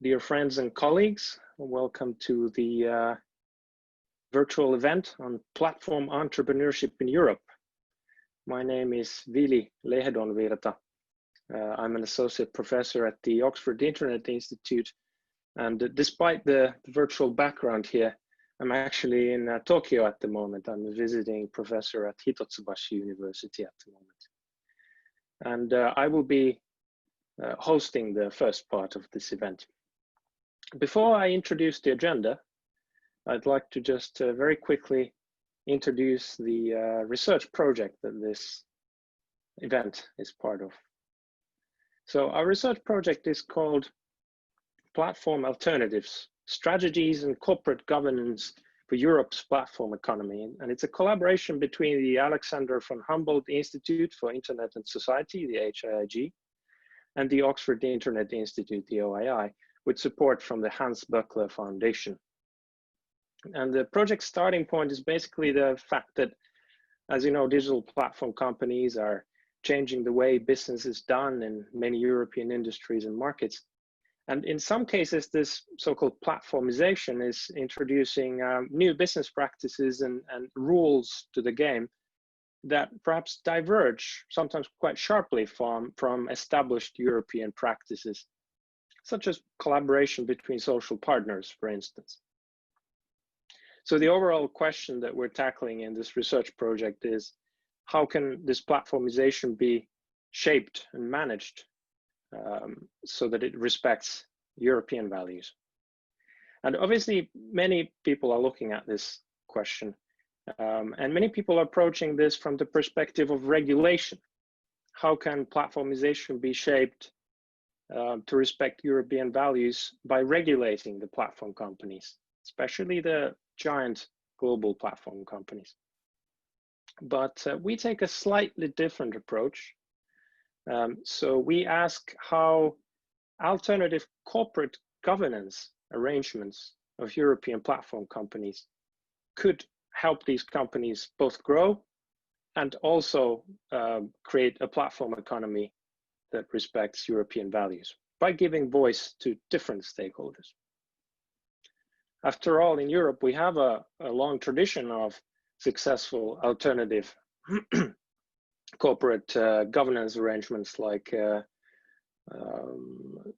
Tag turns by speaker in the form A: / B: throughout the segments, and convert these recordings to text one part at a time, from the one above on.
A: Dear friends and colleagues, welcome to the virtual event on platform entrepreneurship in Europe. My name is Vili Lehdonvirta. I'm an associate professor at the Oxford Internet Institute, and despite the virtual background here, I'm actually in Tokyo at the moment. I'm a visiting professor at Hitotsubashi University at the moment. And I will be hosting the first part of this event. Before I introduce the agenda, I'd like to just very quickly introduce the research project that this event is part of. So our research project is called Platform Alternatives, Strategies and Corporate Governance for Europe's Platform Economy. And it's a collaboration between the Alexander von Humboldt Institute for Internet and Society, the HIIG, and the Oxford Internet Institute, the OII, with support from the Hans Böckler Foundation. And the project starting point is basically the fact that, as you know, digital platform companies are changing the way business is done in many European industries and markets. And in some cases, this so-called platformization is introducing new business practices and rules to the game that perhaps diverge, sometimes quite sharply, from established European practices, such as collaboration between social partners, for instance. So the overall question that we're tackling in this research project is, how can this platformization be shaped and managed so that it respects European values? And obviously, many people are looking at this question, and many people are approaching this from the perspective of regulation. How can platformization be shaped to respect European values by regulating the platform companies, especially the giant global platform companies? But we take a slightly different approach. So we ask how alternative corporate governance arrangements of European platform companies could help these companies both grow and also create a platform economy that respects European values by giving voice to different stakeholders. After all, in Europe, we have a long tradition of successful alternative corporate governance arrangements, like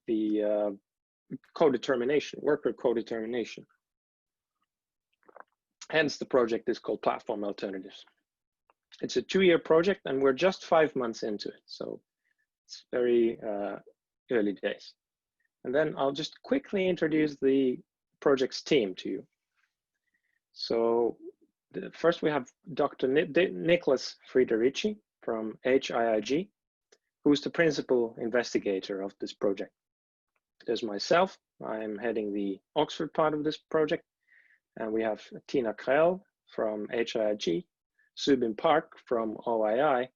A: the co-determination, worker co-determination. Hence, the project is called Platform Alternatives. It's a 2-year project, and we're just 5 months into it, so it's very early days. And then I'll just quickly introduce the project's team to you. So first we have Dr. Nicolas Friederici from HIIG, who's the principal investigator of this project. There's myself, I'm heading the Oxford part of this project, and we have Tina Krell from HIIG, Subin Park from OII,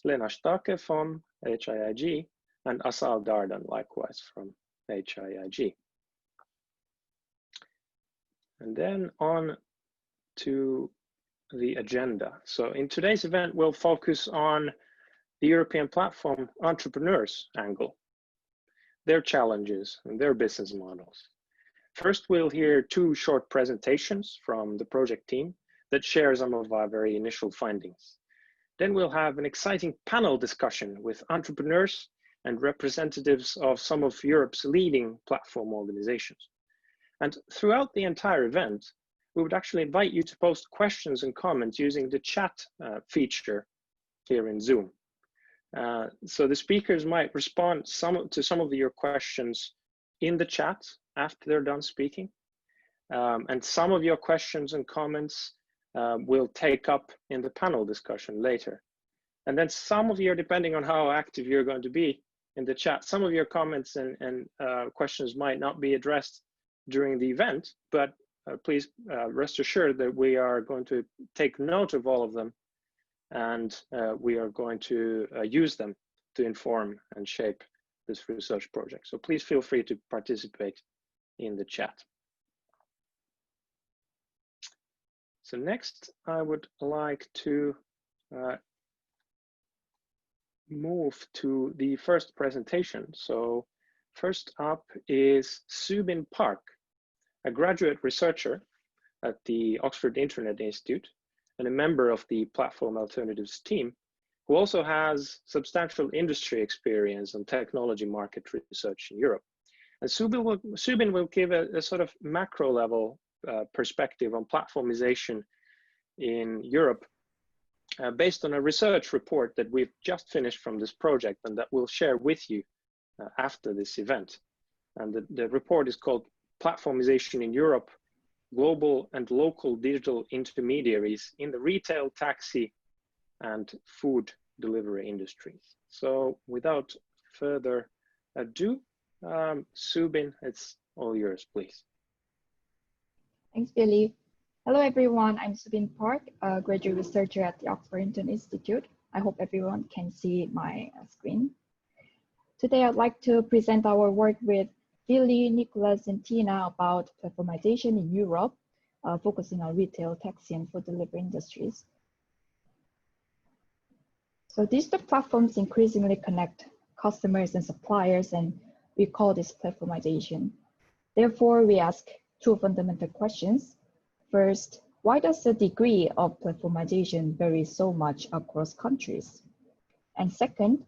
A: Lena Starke from HIIG, and Asal Dardan, likewise from HIIG. And then on to the agenda. So in today's event, we'll focus on the European platform entrepreneurs angle, their challenges and their business models. First, we'll hear 2 short presentations from the project team that share some of our very initial findings. Then we'll have an exciting panel discussion with entrepreneurs and representatives of some of Europe's leading platform organizations. And throughout the entire event, we would actually invite you to post questions and comments using the chat feature here in Zoom. So the speakers might respond to some of your questions in the chat after they're done speaking. And some of your questions and comments we'll take up in the panel discussion later. And then some of your, depending on how active you're going to be in the chat, some of your comments and questions might not be addressed during the event, but please rest assured that we are going to take note of all of them, and we are going to use them to inform and shape this research project. So please feel free to participate in the chat. So next, I would like to move to the first presentation. So First up is Subin Park, a graduate researcher at the Oxford Internet Institute and a member of the Platform Alternatives team, who also has substantial industry experience on technology market research in Europe. And Subin will give a sort of macro level perspective on platformization in Europe based on a research report that we've just finished from this project and that we'll share with you after this event. And the report is called Platformization in Europe, Global and Local Digital Intermediaries in the Retail, Taxi, and Food Delivery Industries. So without further ado, Subin, it's all yours, please.
B: Thanks, Billy. Hello, everyone. I'm Subin Park, a graduate researcher at the Oxford Internet Institute. I hope everyone can see my screen. Today, I'd like to present our work with Vili, Nicolas, and Tina about platformization in Europe, focusing on retail, taxi, and food delivery industries. So digital platforms increasingly connect customers and suppliers, and we call this platformization. Therefore, we ask two fundamental questions. First, why does the degree of platformization vary so much across countries? And second,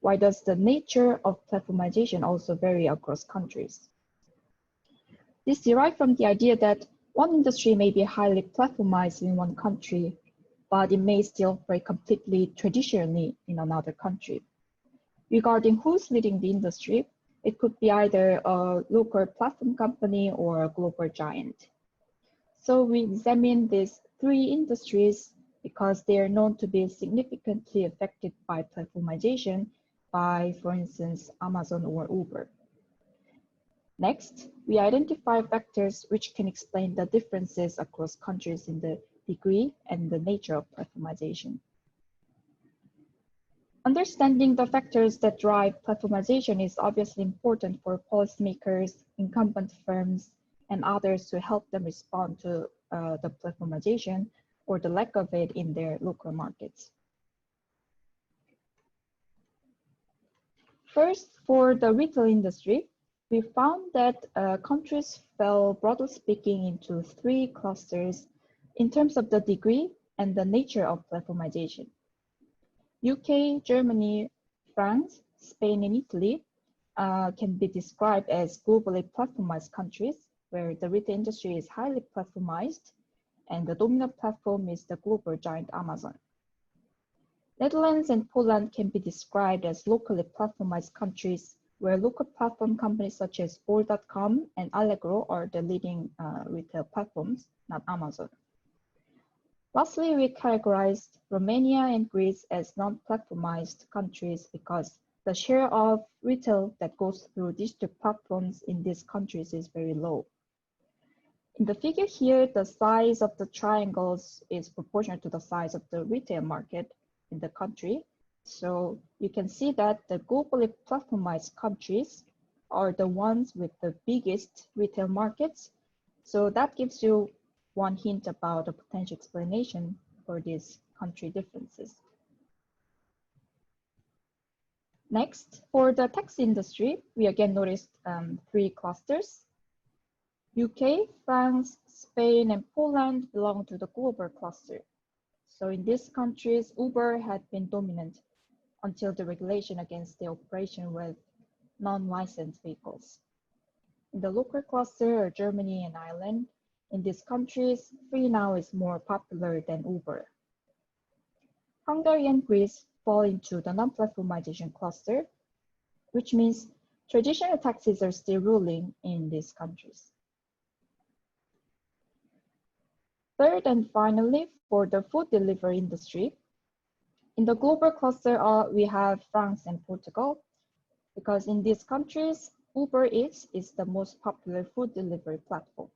B: why does the nature of platformization also vary across countries? This derives from the idea that one industry may be highly platformized in one country, but it may still operate completely traditionally in another country. Regarding who's leading the industry, it could be either a local platform company or a global giant. So we examine these three industries because they are known to be significantly affected by platformization by, for instance, Amazon or Uber. Next, we identify factors which can explain the differences across countries in the degree and the nature of platformization. Understanding the factors that drive platformization is obviously important for policymakers, incumbent firms, and others to help them respond to the platformization or the lack of it in their local markets. First, for the retail industry, we found that countries fell, broadly speaking, into three clusters in terms of the degree and the nature of platformization. UK, Germany, France, Spain, and Italy can be described as globally platformized countries where the retail industry is highly platformized and the dominant platform is the global giant Amazon. Netherlands and Poland can be described as locally platformized countries where local platform companies such as Bol.com and Allegro are the leading retail platforms, not Amazon. Lastly, we categorized Romania and Greece as non-platformized countries because the share of retail that goes through digital platforms in these countries is very low. In the figure here, the size of the triangles is proportional to the size of the retail market in the country. So you can see that the globally platformized countries are the ones with the biggest retail markets. So that gives you one hint about a potential explanation for these country differences. Next, for the taxi industry, we again noticed three clusters. UK, France, Spain, and Poland belong to the global cluster. So in these countries, Uber had been dominant until the regulation against the operation with non-licensed vehicles. In the local cluster are Germany and Ireland. In these countries, Free Now is more popular than Uber. Hungary and Greece fall into the non-platformization cluster, which means traditional taxis are still ruling in these countries. Third and finally, for the food delivery industry, in the global cluster we have France and Portugal, because in these countries, Uber Eats is the most popular food delivery platform.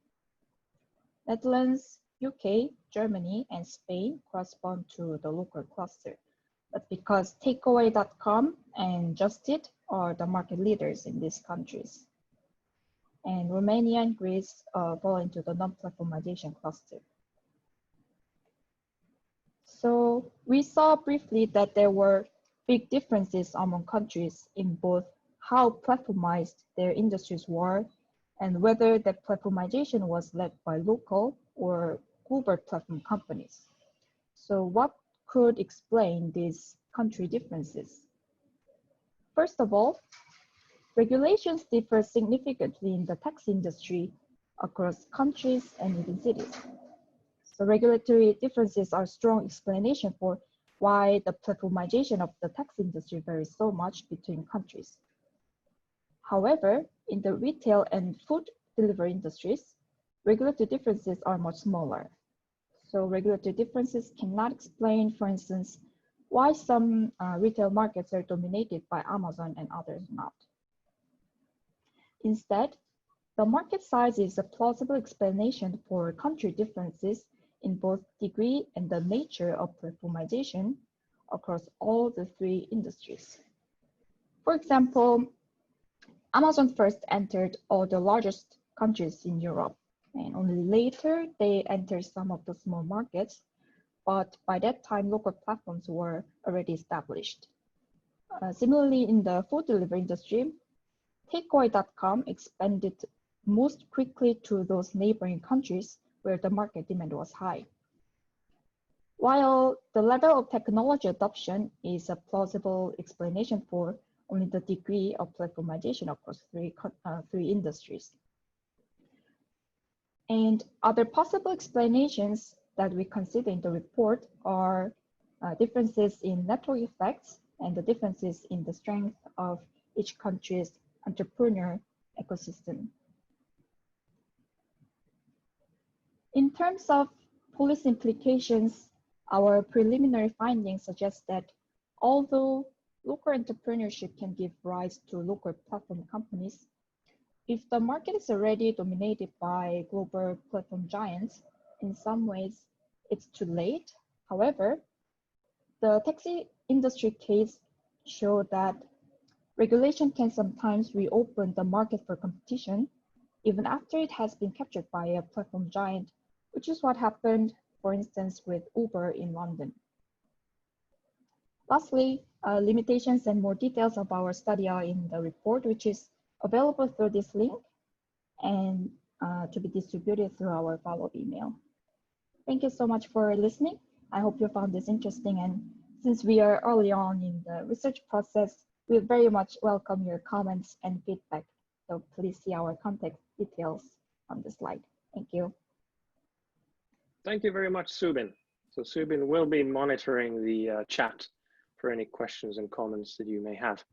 B: Netherlands, UK, Germany, and Spain correspond to the local cluster. That's because Takeaway.com and Just Eat are the market leaders in these countries. And Romania and Greece fall into the non-platformization cluster. So we saw briefly that there were big differences among countries in both how platformized their industries were and whether the platformization was led by local or global platform companies. So what could explain these country differences? First of all, regulations differ significantly in the taxi industry across countries and even cities. So regulatory differences are a strong explanation for why the platformization of the taxi industry varies so much between countries. However, in the retail and food delivery industries, regulatory differences are much smaller. So regulatory differences cannot explain, for instance, why some retail markets are dominated by Amazon and others not. Instead, the market size is a plausible explanation for country differences in both degree and the nature of platformization across all the three industries. For example, Amazon first entered all the largest countries in Europe, and only later they entered some of the small markets, but by that time local platforms were already established. Similarly, in the food delivery industry, takeaway.com expanded most quickly to those neighboring countries where the market demand was high. While the level of technology adoption is a plausible explanation for only the degree of platformization across three industries. And other possible explanations that we consider in the report are differences in network effects and the differences in the strength of each country's entrepreneur ecosystem. In terms of policy implications, our preliminary findings suggest that although local entrepreneurship can give rise to local platform companies, if the market is already dominated by global platform giants, in some ways it's too late. However, the taxi industry case showed that regulation can sometimes reopen the market for competition, even after it has been captured by a platform giant, which is what happened, for instance, with Uber in London. Lastly, limitations and more details of our study are in the report, which is available through this link and to be distributed through our follow-up email. Thank you so much for listening. I hope you found this interesting, and since we are early on in the research process, we very much welcome your comments and feedback. So please see our contact details on the slide. Thank you.
A: Thank you very much, Subin. So Subin will be monitoring the chat for any questions and comments that you may have.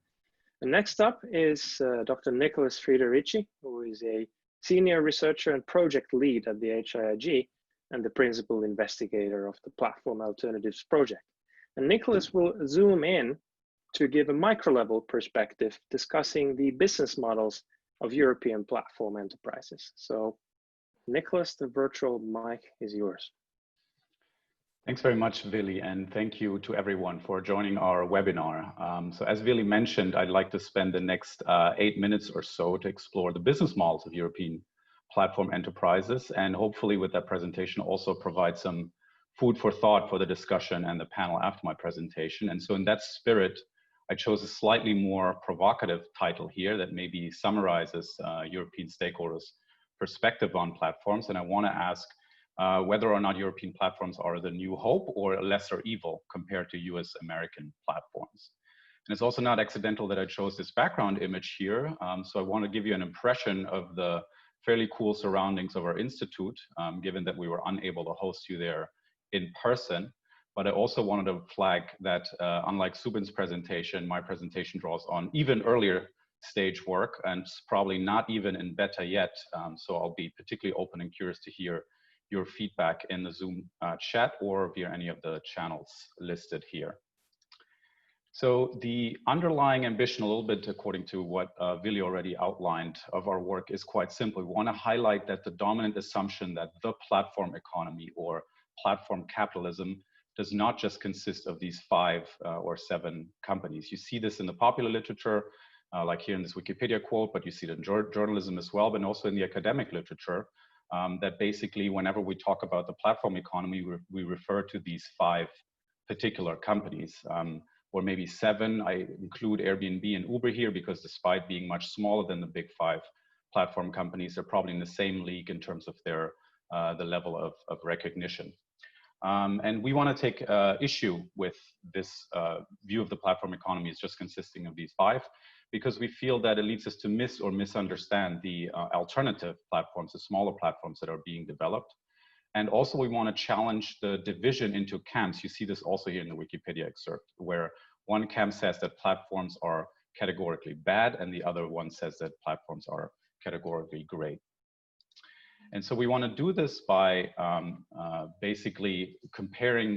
A: And next up is Dr. Nicolas Friederici, who is a senior researcher and project lead at the HIIG and the principal investigator of the Platform Alternatives project. And Nicolas will zoom in to give a micro-level perspective discussing the business models of European platform enterprises. So Nicolas, the virtual mic is yours.
C: Thanks very much, Vili, and thank you to everyone for joining our webinar. So as Vili mentioned, I'd like to spend the next 8 minutes or so to explore the business models of European platform enterprises, and hopefully with that presentation also provide some food for thought for the discussion and the panel after my presentation. And so in that spirit, I chose a slightly more provocative title here that maybe summarizes European stakeholders' perspective on platforms. And I want to ask whether or not European platforms are the new hope or a lesser evil compared to US American platforms. And it's also not accidental that I chose this background image here. So I want to give you an impression of the fairly cool surroundings of our institute, given that we were unable to host you there in person. But I also wanted to flag that unlike Subin's presentation, my presentation draws on even earlier stage work and it's probably not even in beta yet. So I'll be particularly open and curious to hear your feedback in the Zoom chat or via any of the channels listed here. So the underlying ambition, a little bit according to what Vili already outlined of our work, is quite simple. We want to highlight that the dominant assumption that the platform economy or platform capitalism does not just consist of these 5 or 7 companies. You see this in the popular literature, like here in this Wikipedia quote, but you see it in journalism as well, but also in the academic literature, that basically whenever we talk about the platform economy, we refer to these 5 particular companies. or maybe 7. I include Airbnb and Uber here because despite being much smaller than the big 5 platform companies, they're probably in the same league in terms of their the level of recognition. And we want to take issue with this view of the platform economy as just consisting of these 5, because we feel that it leads us to miss or misunderstand the alternative platforms, the smaller platforms that are being developed. And also we want to challenge the division into camps. You see this also here in the Wikipedia excerpt, where one camp says that platforms are categorically bad and the other one says that platforms are categorically great. And so we want to do this by basically comparing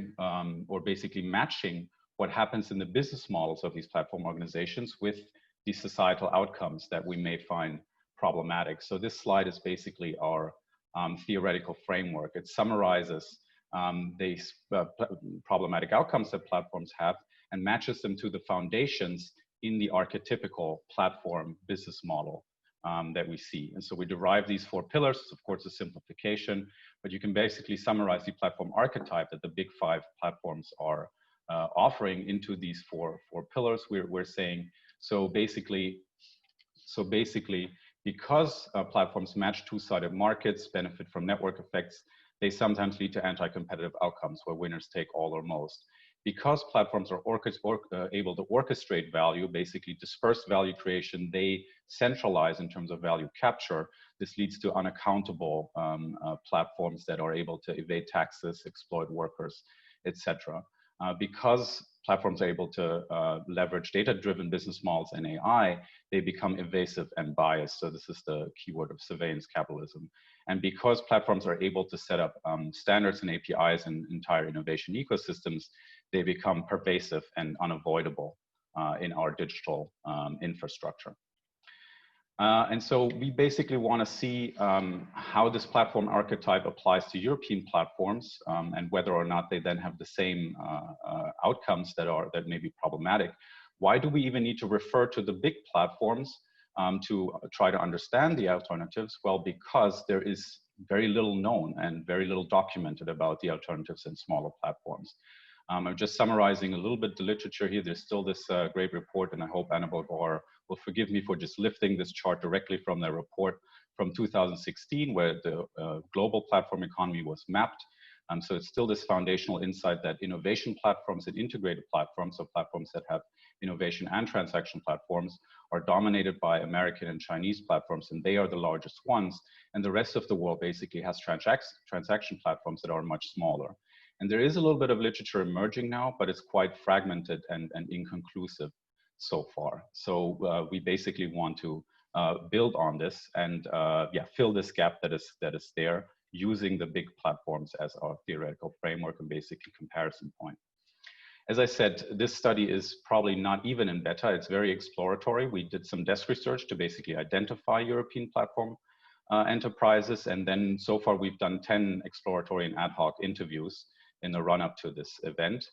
C: or basically matching what happens in the business models of these platform organizations with the societal outcomes that we may find problematic. So this slide is basically our theoretical framework. It summarizes these problematic outcomes that platforms have and matches them to the foundations in the archetypical platform business model that we see. And so we derive these 4 pillars. Of course, a simplification, but you can basically summarize the platform archetype that the big 5 platforms are offering into these four pillars. We're saying, so basically, because platforms match two-sided markets, benefit from network effects, they sometimes lead to anti-competitive outcomes where winners take all or most. Because platforms are able to orchestrate value, basically disperse value creation, they centralize in terms of value capture. This leads to unaccountable platforms that are able to evade taxes, exploit workers, etc. Because platforms are able to leverage data-driven business models and AI, they become evasive and biased. So this is the keyword of surveillance capitalism. And because platforms are able to set up standards and APIs and entire innovation ecosystems, they become pervasive and unavoidable in our digital infrastructure. And so we basically want to see how this platform archetype applies to European platforms and whether or not they then have the same outcomes that may be problematic. Why do we even need to refer to the big platforms to try to understand the alternatives? Well, because there is very little known and very little documented about the alternatives in smaller platforms. I'm just summarizing a little bit the literature here. There's still this great report, and I hope Annabelle Bauer will forgive me for just lifting this chart directly from their report from 2016, where the global platform economy was mapped. So it's still this foundational insight that innovation platforms and integrated platforms, so platforms that have innovation and transaction platforms, are dominated by American and Chinese platforms, and they are the largest ones. And the rest of the world basically has transaction platforms that are much smaller. And there is a little bit of literature emerging now, but it's quite fragmented and inconclusive so far. So we basically want to build on this and fill this gap that is there, using the big platforms as our theoretical framework and basically comparison point. As I said, this study is probably not even in beta. It's very exploratory. We did some desk research to basically identify European platform enterprises. And then so far we've done 10 exploratory and ad hoc interviews in the run-up to this event.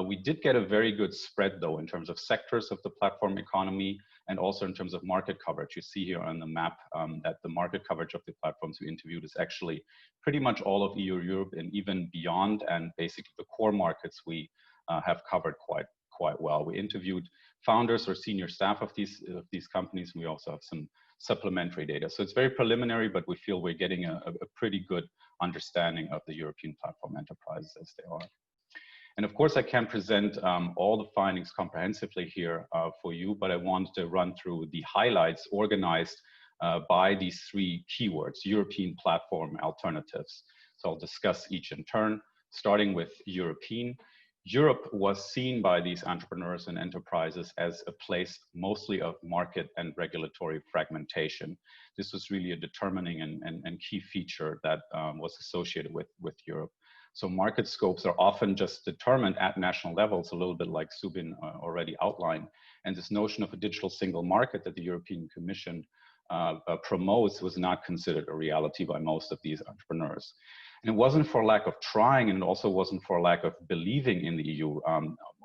C: We did get a very good spread though in terms of sectors of the platform economy and also in terms of market coverage. You see here on the map that the market coverage of the platforms we interviewed is actually pretty much all of EU, Europe, and even beyond, and basically the core markets we have covered quite well. We interviewed founders or senior staff of these companies, and we also have some supplementary data. So it's very preliminary, but we feel we're getting a pretty good understanding of the European platform enterprises as they are. And of course, I can't present all the findings comprehensively here for you, but I wanted to run through the highlights organized by these 3 keywords: European platform alternatives. So I'll discuss each in turn, starting with European. Europe was seen by these entrepreneurs and enterprises as a place mostly of market and regulatory fragmentation. This was really a determining and key feature that was associated with Europe. So market scopes are often just determined at national levels, a little bit like Subin already outlined. And this notion of a digital single market that the European Commission promotes was not considered a reality by most of these entrepreneurs. And it wasn't for lack of trying, and it also wasn't for lack of believing in the EU.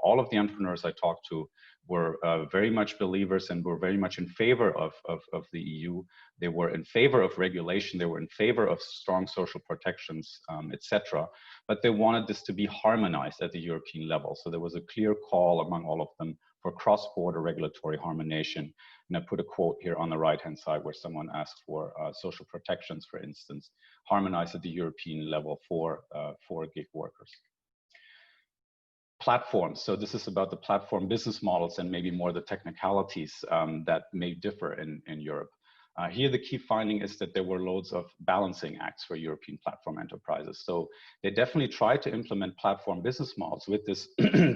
C: all of the entrepreneurs I talked to were very much believers and were very much in favor of the EU. They were in favor of regulation. They were in favor of strong social protections, etc. But they wanted this to be harmonized at the European level. So there was a clear call among all of them for cross-border regulatory harmonization. And I put a quote here on the right-hand side where someone asked for social protections, for instance, harmonized at the European level for gig workers. Platforms. So this is about the platform business models and maybe more the technicalities that may differ in Europe. Here, the key finding is that there were loads of balancing acts for European platform enterprises. So they definitely tried to implement platform business models with this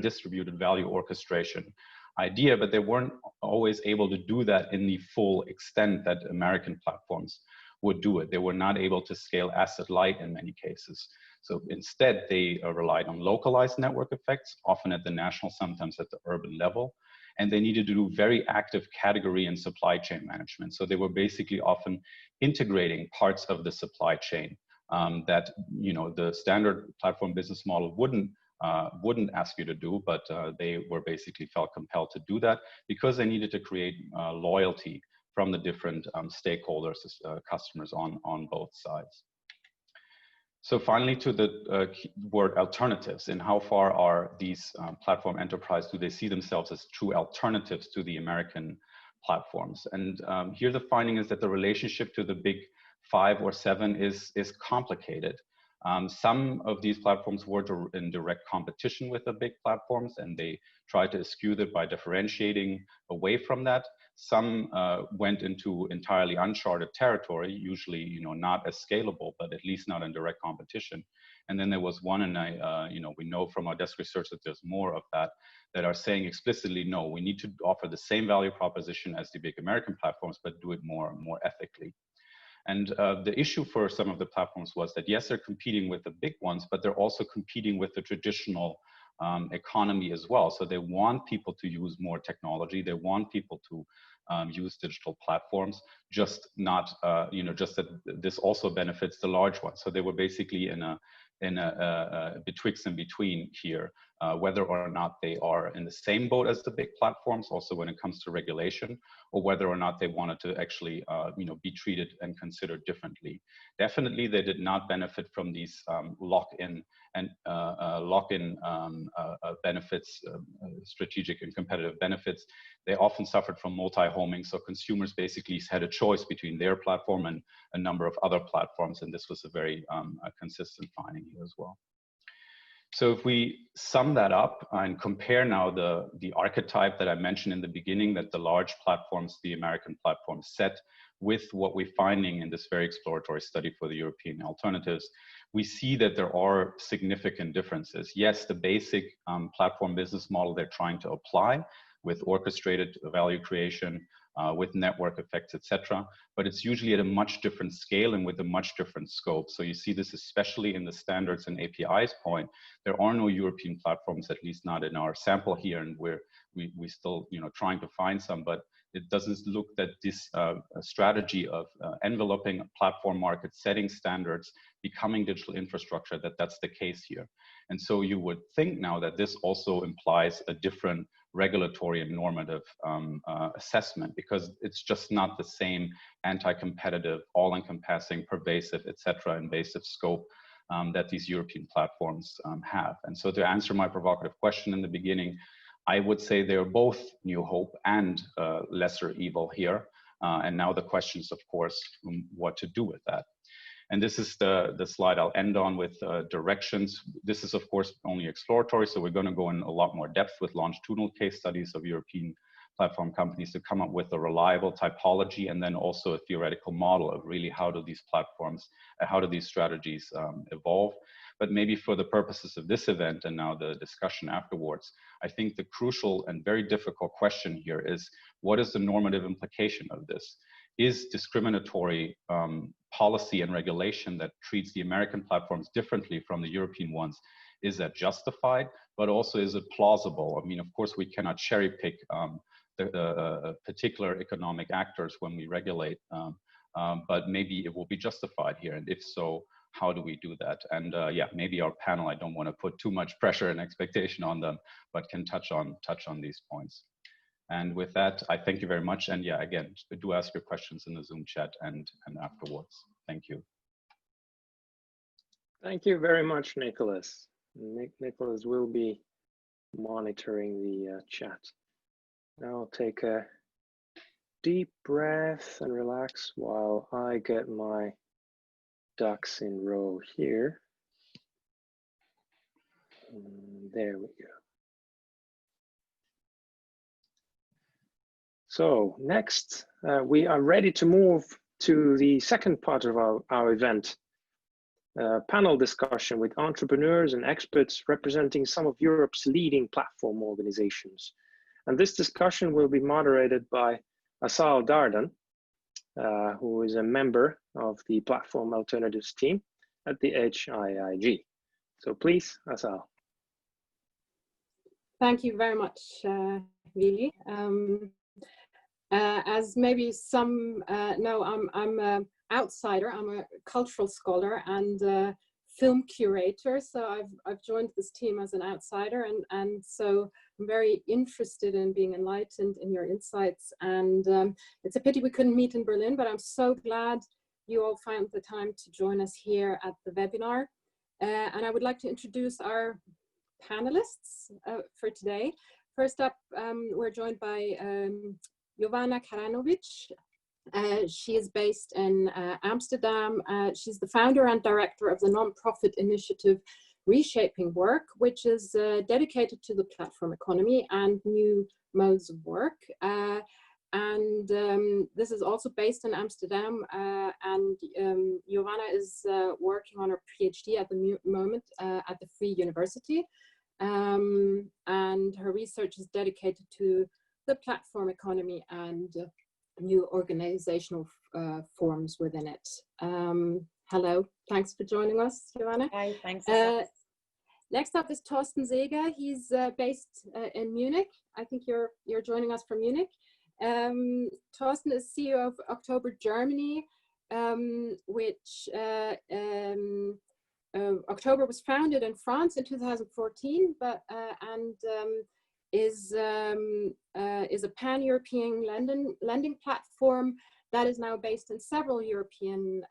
C: distributed value orchestration idea, but they weren't always able to do that in the full extent that American platforms would do it. They were not able to scale asset light in many cases. So instead, they relied on localized network effects, often at the national, sometimes at the urban level. And they needed to do very active category and supply chain management. So they were basically often integrating parts of the supply chain that the standard platform business model wouldn't ask you to do, but they were basically felt compelled to do that because they needed to create loyalty from the different stakeholders, customers on both sides. So finally, to the word alternatives, and how far are these platform enterprises, do they see themselves as true alternatives to the American platforms? And here the finding is that the relationship to the big 5 or 7 is complicated. Some of these platforms were in direct competition with the big platforms, and they tried to eschew that by differentiating away from that. Some went into entirely uncharted territory, usually not as scalable, but at least not in direct competition. And then there was one, and we know from our desk research that there's more of that are saying explicitly, no, we need to offer the same value proposition as the big American platforms, but do it more ethically. And the issue for some of the platforms was that, yes, they're competing with the big ones, but they're also competing with the traditional economy as well. So they want people to use more technology. They want people to use digital platforms, just not, just that this also benefits the large ones. So they were basically in a betwixt and between here, whether or not they are in the same boat as the big platforms, also when it comes to regulation, or whether or not they wanted to actually, be treated and considered differently. Definitely, they did not benefit from these lock-in benefits, strategic and competitive benefits. They often suffered from multi-homing, so consumers basically had a choice between their platform and a number of other platforms, and this was a very consistent finding here as well. So if we sum that up and compare now the archetype that I mentioned in the beginning, that the large platforms, the American platforms set, with what we're finding in this very exploratory study for the European alternatives, we see that there are significant differences. Yes, the basic platform business model they're trying to apply with orchestrated value creation, with network effects, etc. But it's usually at a much different scale and with a much different scope. So you see this especially in the standards and APIs point. There are no European platforms, at least not in our sample here, and we still trying to find some, but it doesn't look that this strategy of enveloping platform markets, setting standards, becoming digital infrastructure, that's the case here. And so you would think now that this also implies a different regulatory and normative assessment, because it's just not the same anti-competitive, all-encompassing, pervasive, etc., invasive scope that these European platforms have. And so to answer my provocative question in the beginning, I would say they're both new hope and lesser evil here. And now the question is, of course, what to do with that. And this is the slide I'll end on with directions. This is, of course, only exploratory, so we're going to go in a lot more depth with longitudinal case studies of European platform companies to come up with a reliable typology and then also a theoretical model of really how do these platforms, how do these strategies evolve. But maybe for the purposes of this event and now the discussion afterwards, I think the crucial and very difficult question here is, what is the normative implication of this? Is discriminatory policy and regulation that treats the American platforms differently from the European ones, is that justified? But also, is it plausible? I mean, of course, we cannot cherry pick the particular economic actors when we regulate, but maybe it will be justified here. And if so, how do we do that? And yeah, maybe our panel, I don't want to put too much pressure and expectation on them, but can touch on these points. And with that, I thank you very much. And yeah, again, do ask your questions in the Zoom chat and afterwards. Thank you.
A: Thank you very much, Nicolas. Nicolas will be monitoring the chat. Now I'll take a deep breath and relax while I get my ducks in row here. And there we go. So next, we are ready to move to the second part of our event, panel discussion with entrepreneurs and experts representing some of Europe's leading platform organizations. And this discussion will be moderated by Asal Dardan, who is a member of the Platform Alternatives team at the HIIG. So please, Asal.
D: Thank you very much, Vili. As maybe some know, I'm an outsider. I'm a cultural scholar and film curator. So I've joined this team as an outsider, and so I'm very interested in being enlightened in your insights. And it's a pity we couldn't meet in Berlin, but I'm so glad you all found the time to join us here at the webinar. And I would like to introduce our panelists for today. First up, we're joined by Jovana Karanović. She is based in Amsterdam. She's the founder and director of the non-profit initiative Reshaping Work, which is dedicated to the platform economy and new modes of work. This is also based in Amsterdam, and Jovana is working on her PhD at the moment at the Free University. And her research is dedicated to the platform economy and new organizational forms within it. Hello, thanks for joining us, Jovana.
E: Hi, thanks.
D: Next up is Thorsten Seeger. He's based in Munich. I think you're joining us from Munich. Thorsten is CEO of October Germany, which October was founded in France in 2014, but is a pan-European lending platform that is now based in several European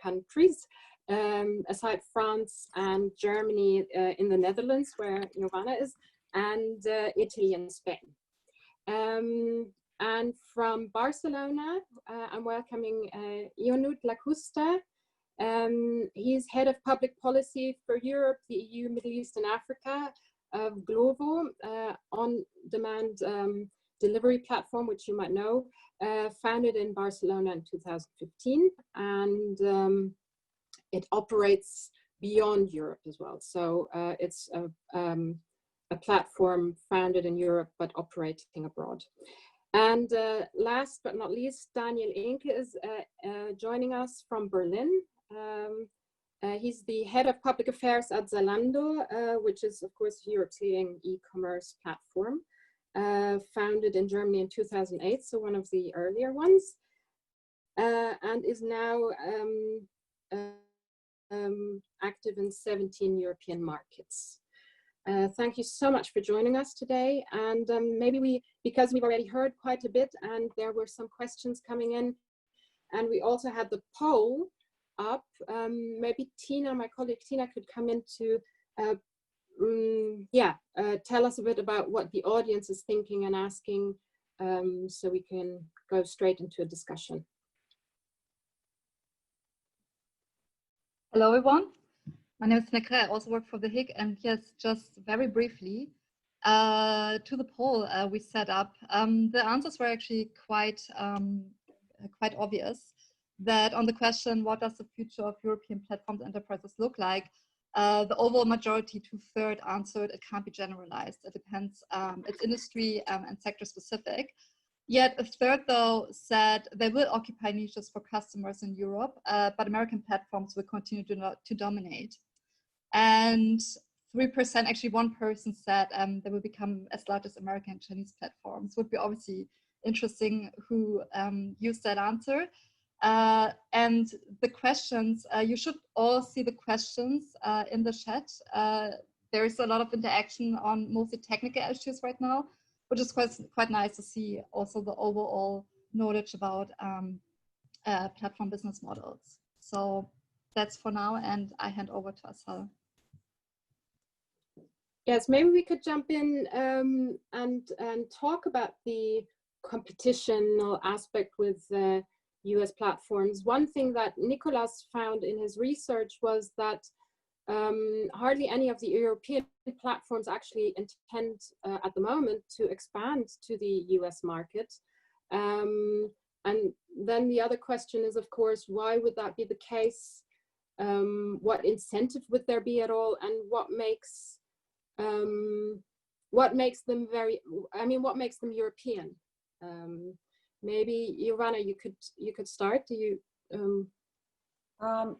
D: countries, aside France and Germany, in the Netherlands, where Jovana is, and Italy and Spain. And from Barcelona, I'm welcoming Ionut Lacusta. He's head of public policy for Europe, the EU, Middle East, and Africa of Glovo, on-demand delivery platform, which you might know, founded in Barcelona in 2015, and it operates beyond Europe as well. So it's a platform founded in Europe but operating abroad. And last but not least, Daniel Enke is joining us from Berlin. He's the head of public affairs at Zalando, which is, of course, Europe's leading e-commerce platform, founded in Germany in 2008, so one of the earlier ones, and is now active in 17 European markets. Thank you so much for joining us today. And maybe because we've already heard quite a bit and there were some questions coming in, and we also had the poll up, maybe Tina, my colleague Tina, could come in to tell us a bit about what the audience is thinking and asking, so we can go straight into a discussion.
F: Hello everyone, my name is Nicolas. I also work for the HIIG, and yes, just very briefly to the poll we set up. The answers were actually quite obvious. That on the question, what does the future of European platforms enterprises look like? The overall majority, 2/3, answered it can't be generalized. It depends, it's industry and sector specific. Yet a third, though, said they will occupy niches for customers in Europe, but American platforms will continue to dominate. And 3%, actually one person said they will become as large as American and Chinese platforms. Would be obviously interesting who used that answer. And the questions, you should all see the questions in the chat. There's a lot of interaction on mostly technical issues right now, which is quite nice to see also the overall knowledge about platform business models. So that's for now, and I hand over to Asal.
D: Yes, maybe we could jump in and talk about the competitional aspect with US platforms. One thing that Nicolas found in his research was that hardly any of the European platforms actually intend at the moment to expand to the US market. And then the other question is, of course, why would that be the case? What incentive would there be at all? And what makes them what makes them European? Maybe Jovana, you could start. Do you?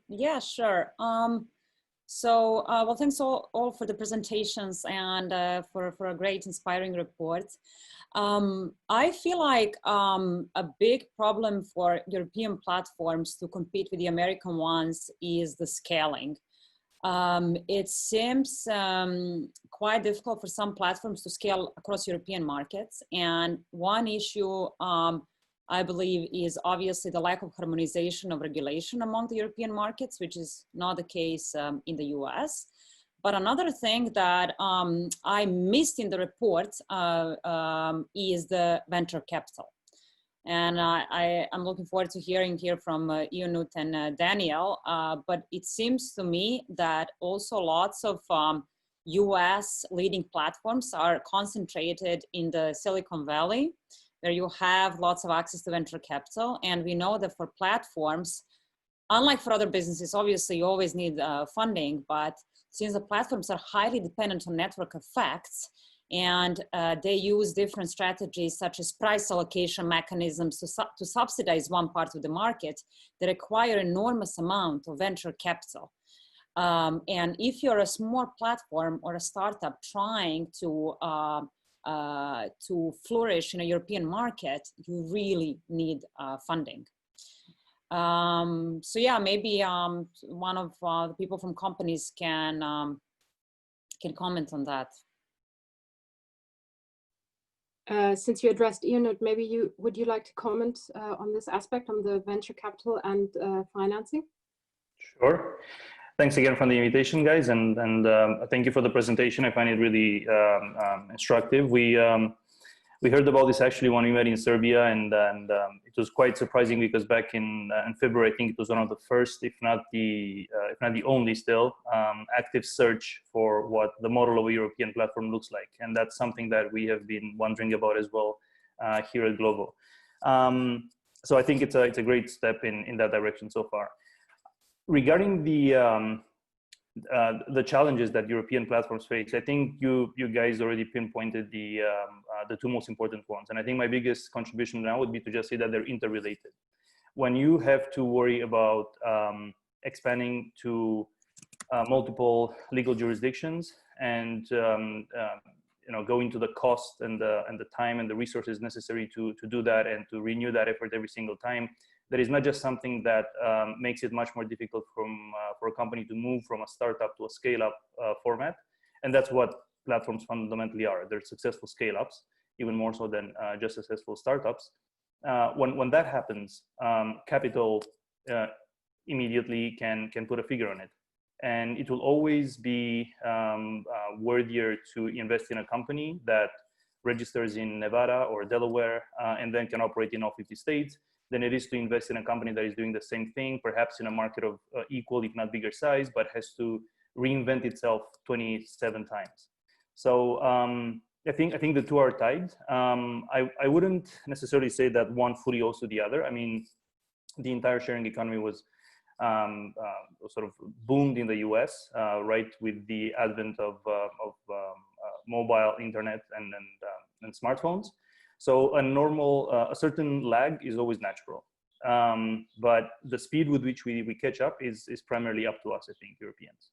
E: Yeah, sure. Well, thanks all for the presentations and for a great, inspiring report. I feel like a big problem for European platforms to compete with the American ones is the scaling. It seems quite difficult for some platforms to scale across European markets. And one issue I believe is obviously the lack of harmonization of regulation among the European markets, which is not the case in the US. But another thing that I missed in the report is the venture capital. And I'm looking forward to hearing here from Ionut and Daniel, but it seems to me that also lots of US leading platforms are concentrated in the Silicon Valley, where you have lots of access to venture capital. And we know that for platforms, unlike for other businesses, obviously you always need funding, but since the platforms are highly dependent on network effects, and they use different strategies such as price allocation mechanisms to subsidize one part of the market, they require enormous amount of venture capital. And if you're a small platform or a startup trying to flourish in a European market, you really need funding. So yeah, maybe one of the people from companies can comment on that.
D: Since you addressed Ionut, maybe would you like to comment on this aspect, on the venture capital and financing?
G: Sure. Thanks again for the invitation, guys, and thank you for the presentation. I find it really instructive. We heard about this actually when we met in Serbia, and it was quite surprising because back in February, I think it was one of the first, if not the only still, active search for what the model of a European platform looks like. And that's something that we have been wondering about as well here at Glovo. So I think it's a great step in that direction so far. Regarding the challenges that European platforms face, I think you guys already pinpointed the two most important ones. And I think my biggest contribution now would be to just say that they're interrelated. When you have to worry about expanding to multiple legal jurisdictions and going to the cost and the time and the resources necessary to do that and to renew that effort every single time, that is not just something that makes it much more difficult for a company to move from a startup to a scale-up format. And that's what platforms fundamentally are. They're successful scale-ups, even more so than just successful startups. When that happens, capital immediately can put a figure on it. And it will always be worthier to invest in a company that registers in Nevada or Delaware and then can operate in all 50 states than it is to invest in a company that is doing the same thing, perhaps in a market of equal, if not bigger size, but has to reinvent itself 27 times. So I think the two are tied. I wouldn't necessarily say that one fully owes to the other. I mean, the entire sharing economy was sort of boomed in the US, right, with the advent of mobile internet and smartphones. So a certain lag is always natural. But the speed with which we catch up is primarily up to us, I think, Europeans.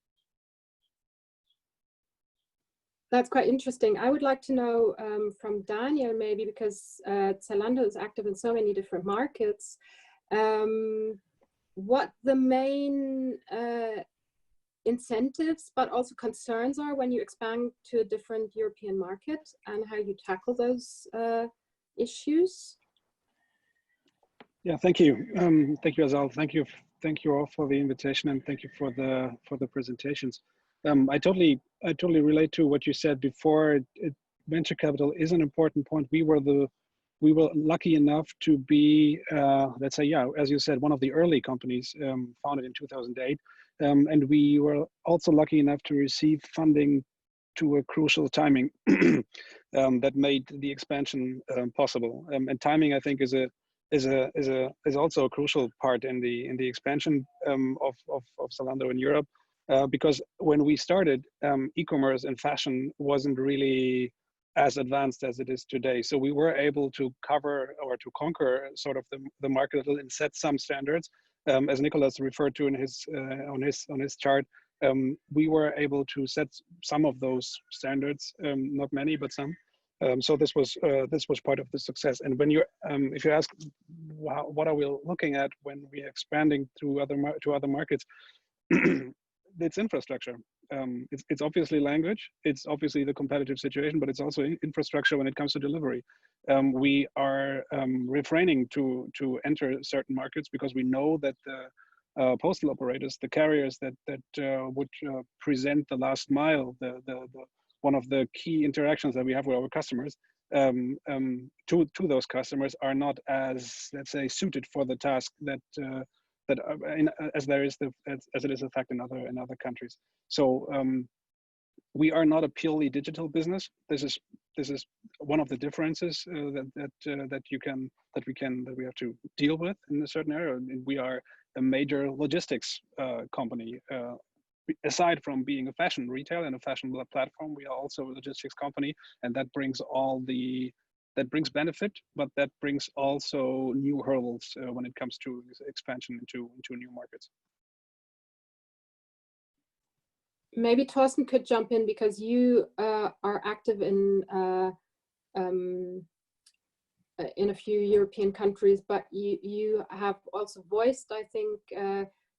D: That's quite interesting. I would like to know from Daniel, maybe, because Zalando is active in so many different markets. what the main incentives but also concerns are when you expand to a different European market, and how you tackle those issues.
H: Yeah, thank you. Thank you, Azal. Thank you all for the invitation, and thank you for the presentations. I totally relate to what you said before. Venture capital is an important point. We were lucky enough to be, let's say, yeah, as you said, one of the early companies founded in 2008. And we were also lucky enough to receive funding to a crucial timing that made the expansion possible. And timing, I think, is also a crucial part in the expansion of Zalando in Europe, because when we started, e-commerce and fashion wasn't really as advanced as it is today. So we were able to cover or to conquer sort of the market a little and set some standards. As Nicolas referred to in his on his chart, we were able to set some of those standards, not many, but some. So this was part of the success. And when you if you ask what are we looking at when we're expanding to other markets, it's infrastructure. It's obviously language, it's obviously the competitive situation, but it's also infrastructure when it comes to delivery. We are refraining to enter certain markets because we know that the postal operators, the carriers that would present the last mile, the one of the key interactions that we have with our customers, to those customers are not as, let's say, suited for the task that as it is a fact in other countries. So we are not a purely digital business. This is one of the differences that we have to deal with in a certain area. We are a major logistics company. Aside from being a fashion retail and a fashion platform, we are also a logistics company, and that brings benefit, but that brings also new hurdles when it comes to expansion into new markets.
D: Maybe Thorsten could jump in, because you are active in a few European countries, but you have also voiced, I think,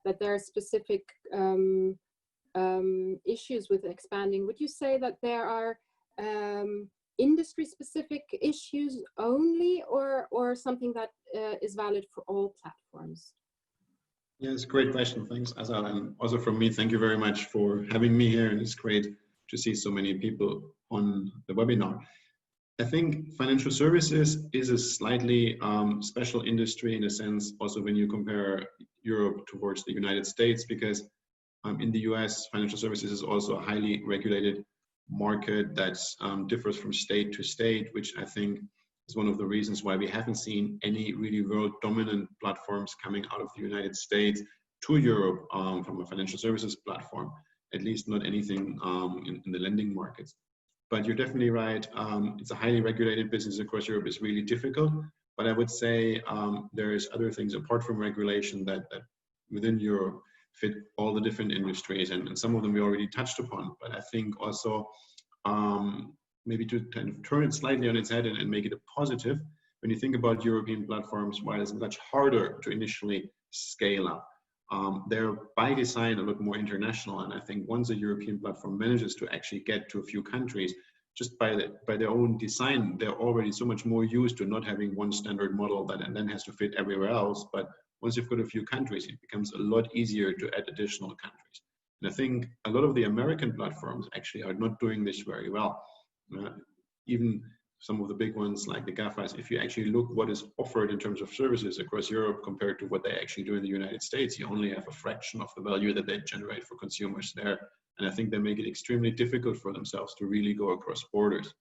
D: that there are specific issues with expanding. Would you say that there are industry-specific issues only, or something that is valid for all platforms?
I: Yeah, it's a great question. Thanks, Azal. And also from me, thank you very much for having me here. And it's great to see so many people on the webinar. I think financial services is a slightly special industry in a sense, also when you compare Europe towards the United States, because in the US, financial services is also a highly regulated market that differs from state to state, which I think is one of the reasons why we haven't seen any really world dominant platforms coming out of the United States to Europe from a financial services platform, at least not anything in the lending markets. But you're definitely right. It's a highly regulated business across Europe. It's really difficult. But I would say there's other things apart from regulation that within Europe fit all the different industries, and some of them we already touched upon. But I think also maybe to kind of turn it slightly on its head and make it a positive, when you think about European platforms, while it's much harder to initially scale up, they're by design a lot more international. And I think once a European platform manages to actually get to a few countries, just by their own design, they're already so much more used to not having one standard model that and then has to fit everywhere else. But once you've got a few countries, it becomes a lot easier to add additional countries. And I think a lot of the American platforms actually are not doing this very well. Even some of the big ones like the GAFAs, if you actually look what is offered in terms of services across Europe compared to what they actually do in the United States, you only have a fraction of the value that they generate for consumers there. And I think they make it extremely difficult for themselves to really go across borders.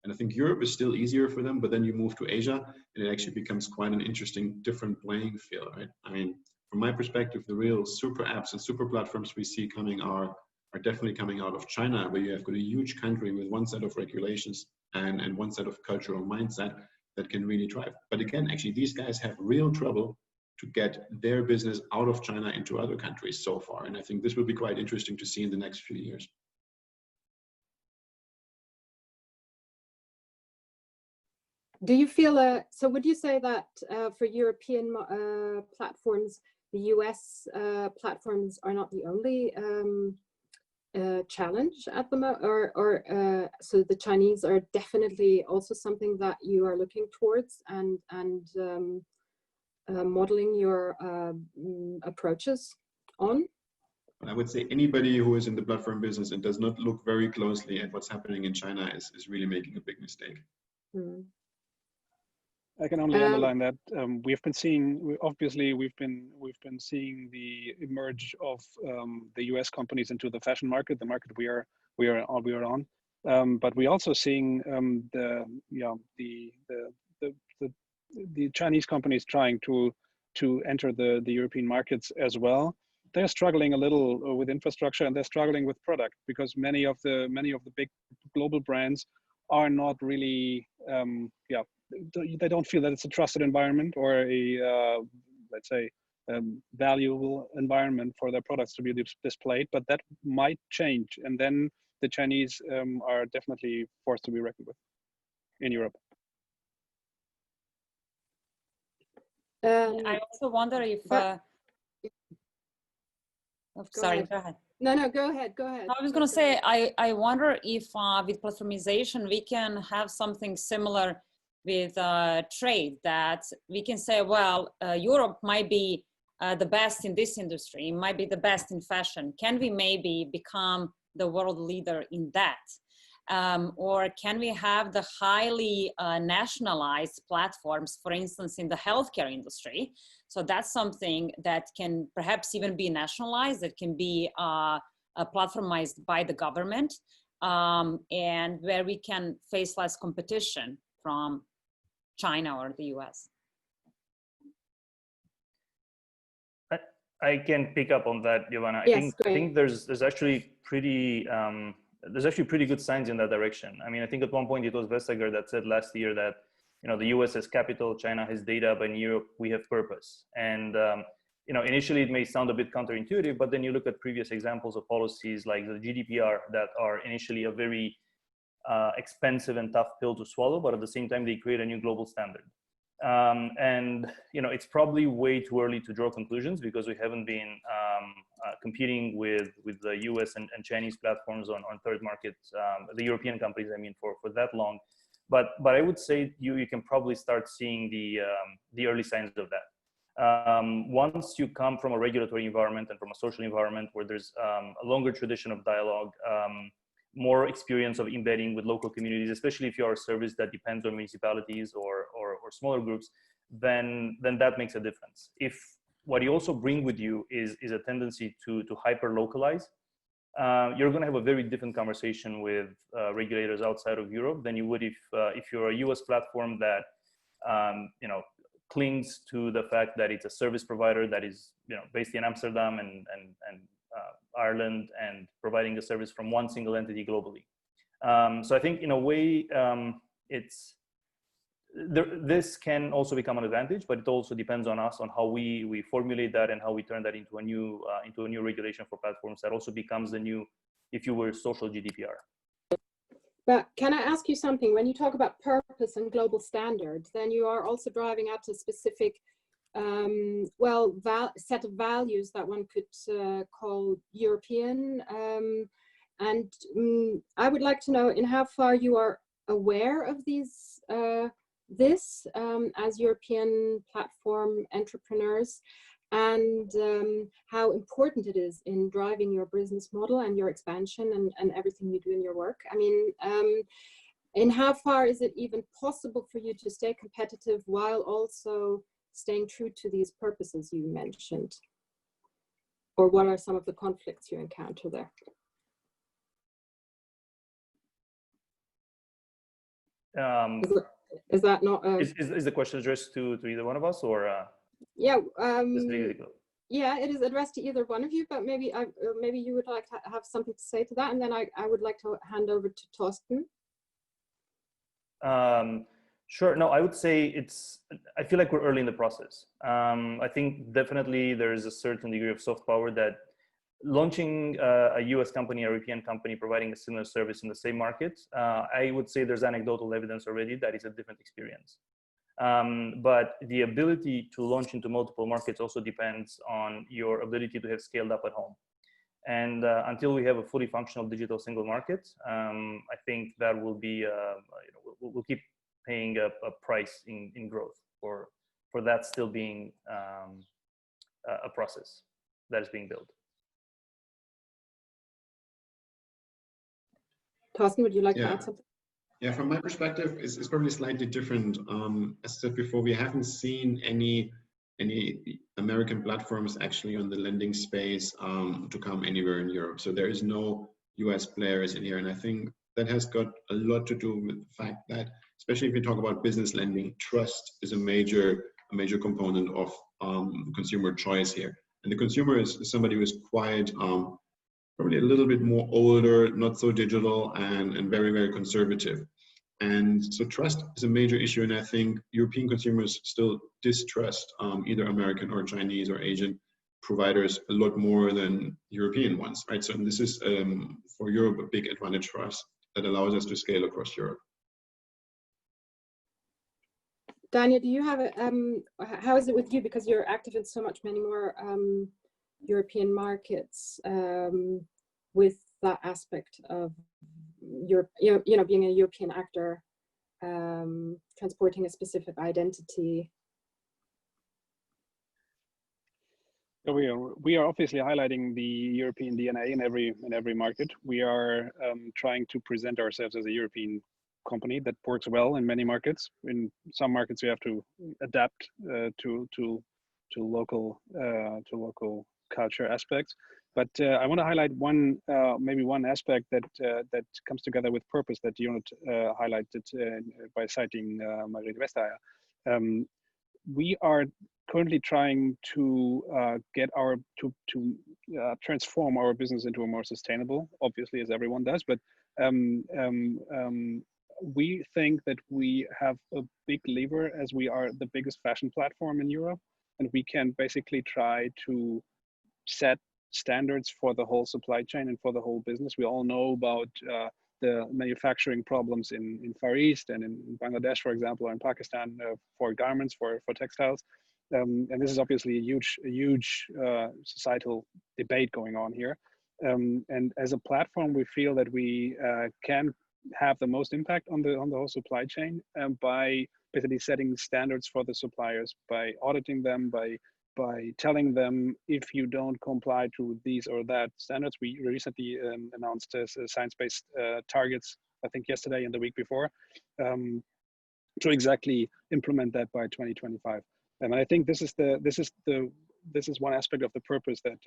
I: And I think Europe is still easier for them, but then you move to Asia and it actually becomes quite an interesting different playing field, right? I mean, from my perspective, the real super apps and super platforms we see coming are definitely coming out of China, where you have got a huge country with one set of regulations and one set of cultural mindset that can really drive. But again, actually, these guys have real trouble to get their business out of China into other countries so far. And I think this will be quite interesting to see in the next few years.
D: Do you feel, so would you say that for European platforms, the US platforms are not the only challenge at the moment, or so the Chinese are definitely also something that you are looking towards and modeling your approaches on?
I: I would say anybody who is in the platform business and does not look very closely at what's happening in China is really making a big mistake.
D: Mm.
H: I can only underline that we've been seeing, obviously we've been seeing the emerge of the US companies into the fashion market, the market we are on, but we're also seeing the Chinese companies trying to enter the European markets as well. They're struggling a little with infrastructure, and they're struggling with product, because many of the big global brands are not really they don't feel that it's a trusted environment or a let's say valuable environment for their products to be displayed. But that might change, and then the Chinese are definitely forced to be reckoned with in Europe.
E: I also wonder if sorry, go ahead.
D: No, go ahead.
E: I was going to say, I wonder if with platformization, we can have something similar with trade, that we can say, well, Europe might be the best in this industry, might be the best in fashion. Can we maybe become the world leader in that? Or can we have the highly nationalized platforms, for instance, in the healthcare industry? So that's something that can perhaps even be nationalized, that can be platformized by the government, and where we can face less competition from China or the US.
G: I can pick up on that, Jovana.
D: Yes,
G: I think there's actually pretty good signs in that direction. I mean, I think at one point it was Vestager that said last year that, you know, the US has capital, China has data, but in Europe we have purpose. And you know, initially it may sound a bit counterintuitive, but then you look at previous examples of policies like the GDPR that are initially a very expensive and tough pill to swallow, but at the same time they create a new global standard. And you know, it's probably way too early to draw conclusions, because we haven't been competing with the US and Chinese platforms on third markets, the European companies, I mean, for that long. But I would say you can probably start seeing the early signs of that. Once you come from a regulatory environment and from a social environment where there's a longer tradition of dialogue, more experience of embedding with local communities, especially if you are a service that depends on municipalities or smaller groups, then that makes a difference. If what you also bring with you is a tendency to hyper localize, you're going to have a very different conversation with regulators outside of Europe than you would if you're a US platform that you know, clings to the fact that it's a service provider that is, you know, based in Amsterdam and Ireland, and providing a service from one single entity globally. So I think in a way, this can also become an advantage, but it also depends on us on how we formulate that and how we turn that into a new regulation for platforms that also becomes the new, if you were, social GDPR.
D: But can I ask you something? When you talk about purpose and global standards, then you are also driving at a specific set of values that one could call European. And I would like to know in how far you are aware of these, as European platform entrepreneurs, and how important it is in driving your business model and your expansion and everything you do in your work. I mean, in how far is it even possible for you to stay competitive while also staying true to these purposes you mentioned? Or what are some of the conflicts you encounter there? Is that not
G: is the question addressed to either one of us, or
D: yeah,
G: yeah,
D: it is addressed to either one of you, but maybe maybe you would like to have something to say to that, and then I would like to hand over to Thorsten.
G: Sure. No, I would say I feel like we're early in the process. I think definitely there is a certain degree of soft power that launching a US company, a European company providing a similar service in the same market, I would say there's anecdotal evidence already that is a different experience. But the ability to launch into multiple markets also depends on your ability to have scaled up at home. And until we have a fully functional digital single market, I think that will be, we'll keep paying a price in growth for that still being a process that is being built.
D: Thorsten, would you like to add something?
I: Yeah, from my perspective, it's probably slightly different. As I said before, we haven't seen any American platforms actually on the lending space to come anywhere in Europe. So there is no US players in here. And I think that has got a lot to do with the fact that, especially if you talk about business lending, trust is a major component of consumer choice here. And the consumer is somebody who is quite, probably a little bit more older, not so digital, and very, very conservative. And so trust is a major issue. And I think European consumers still distrust either American or Chinese or Asian providers a lot more than European ones, right? So this is, for Europe, a big advantage for us that allows us to scale across Europe.
D: Daniel, do you have a, how is it with you? Because you're active in so many more European markets with that aspect of Europe, being a European actor, transporting a specific identity.
H: We are obviously highlighting the European DNA in every market. We are trying to present ourselves as a European company that works well in many markets. In some markets, we have to adapt to local culture aspects. But I want to highlight maybe one aspect that comes together with purpose that Ionut highlighted by citing Margrethe Vestager. We are currently trying to transform our business into a more sustainable, obviously, as everyone does. But we think that we have a big lever as we are the biggest fashion platform in Europe, and we can basically try to set standards for the whole supply chain and for the whole business. We all know about the manufacturing problems in Far East and in Bangladesh, for example, or in Pakistan for garments, for textiles. And this is obviously a huge societal debate going on here. And as a platform, we feel that we can have the most impact on the whole supply chain by basically setting standards for the suppliers, by auditing them, by telling them if you don't comply to these or that standards. We recently announced science-based targets, I think yesterday and the week before, to exactly implement that by 2025. And I think this is one aspect of the purpose that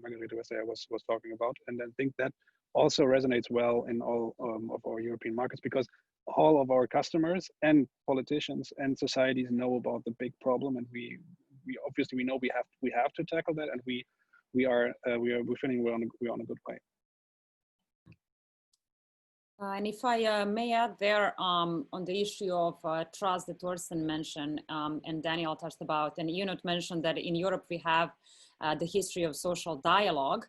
H: Margrethe Vestager was talking about. And I think that also resonates well in all of our European markets, because all of our customers and politicians and societies know about the big problem, and we obviously know we have to tackle that, and we're feeling we're on a good way.
E: And if I may add there on the issue of trust that Thorsten mentioned and Daniel touched about, and Ionut mentioned that in Europe we have the history of social dialogue.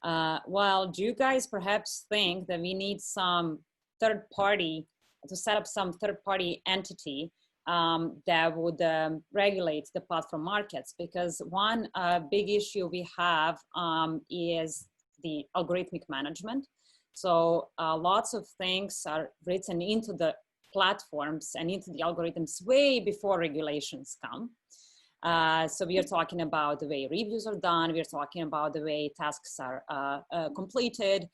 E: Well, do you guys perhaps think that we need some third party to set up some third party entity that would regulate the platform markets? Because one big issue we have is the algorithmic management. So lots of things are written into the platforms and into the algorithms way before regulations come. So we are talking about the way reviews are done. We are talking about the way tasks are completed.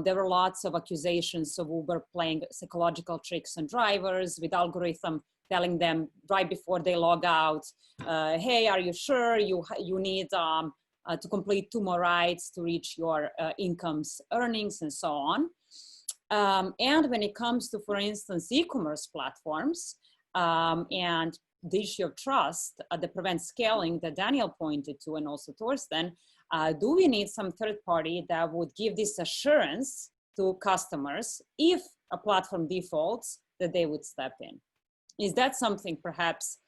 E: There were lots of accusations of Uber playing psychological tricks on drivers with algorithm telling them right before they log out, hey, are you sure you need to complete 2 more rides to reach your income's earnings and so on. And when it comes to, for instance, e-commerce platforms and the issue of trust that prevents scaling that Daniel pointed to, and also Thorsten, do we need some third party that would give this assurance to customers if a platform defaults that they would step in? Is that something perhaps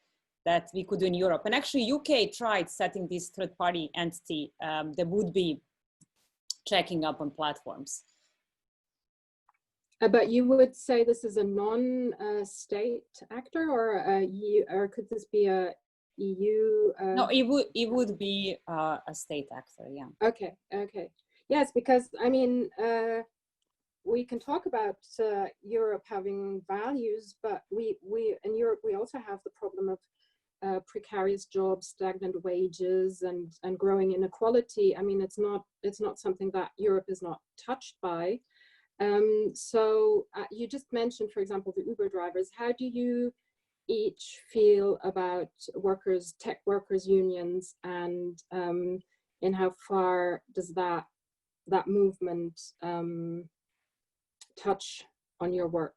E: that we could do in Europe? And actually UK tried setting this third party entity that would be checking up on platforms.
D: But you would say this is a non-state actor, or could this be a EU?
E: No, it would be a state actor, yeah.
D: Okay, okay. Yes, because I mean, we can talk about Europe having values, but we in Europe, we also have the problem of precarious jobs, stagnant wages, and growing inequality. I mean, it's not something that Europe is not touched by. So you just mentioned, for example, the Uber drivers. How do you each feel about tech workers unions, and how far does that movement touch on your work?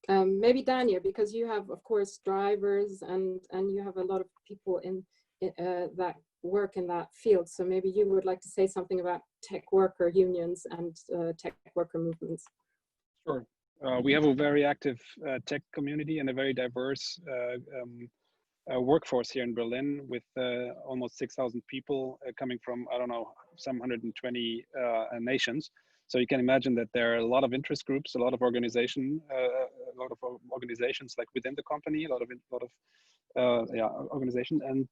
D: Maybe Daniel, because you have, of course, drivers and you have a lot of people in that work in that field. So maybe you would like to say something about tech worker unions and tech worker movements.
H: Sure. We have a very active tech community and a very diverse workforce here in Berlin, with almost 6,000 people coming from, I don't know, some 120 nations. So you can imagine that there are a lot of interest groups, a lot of organizations like within the company, a lot of organizations, and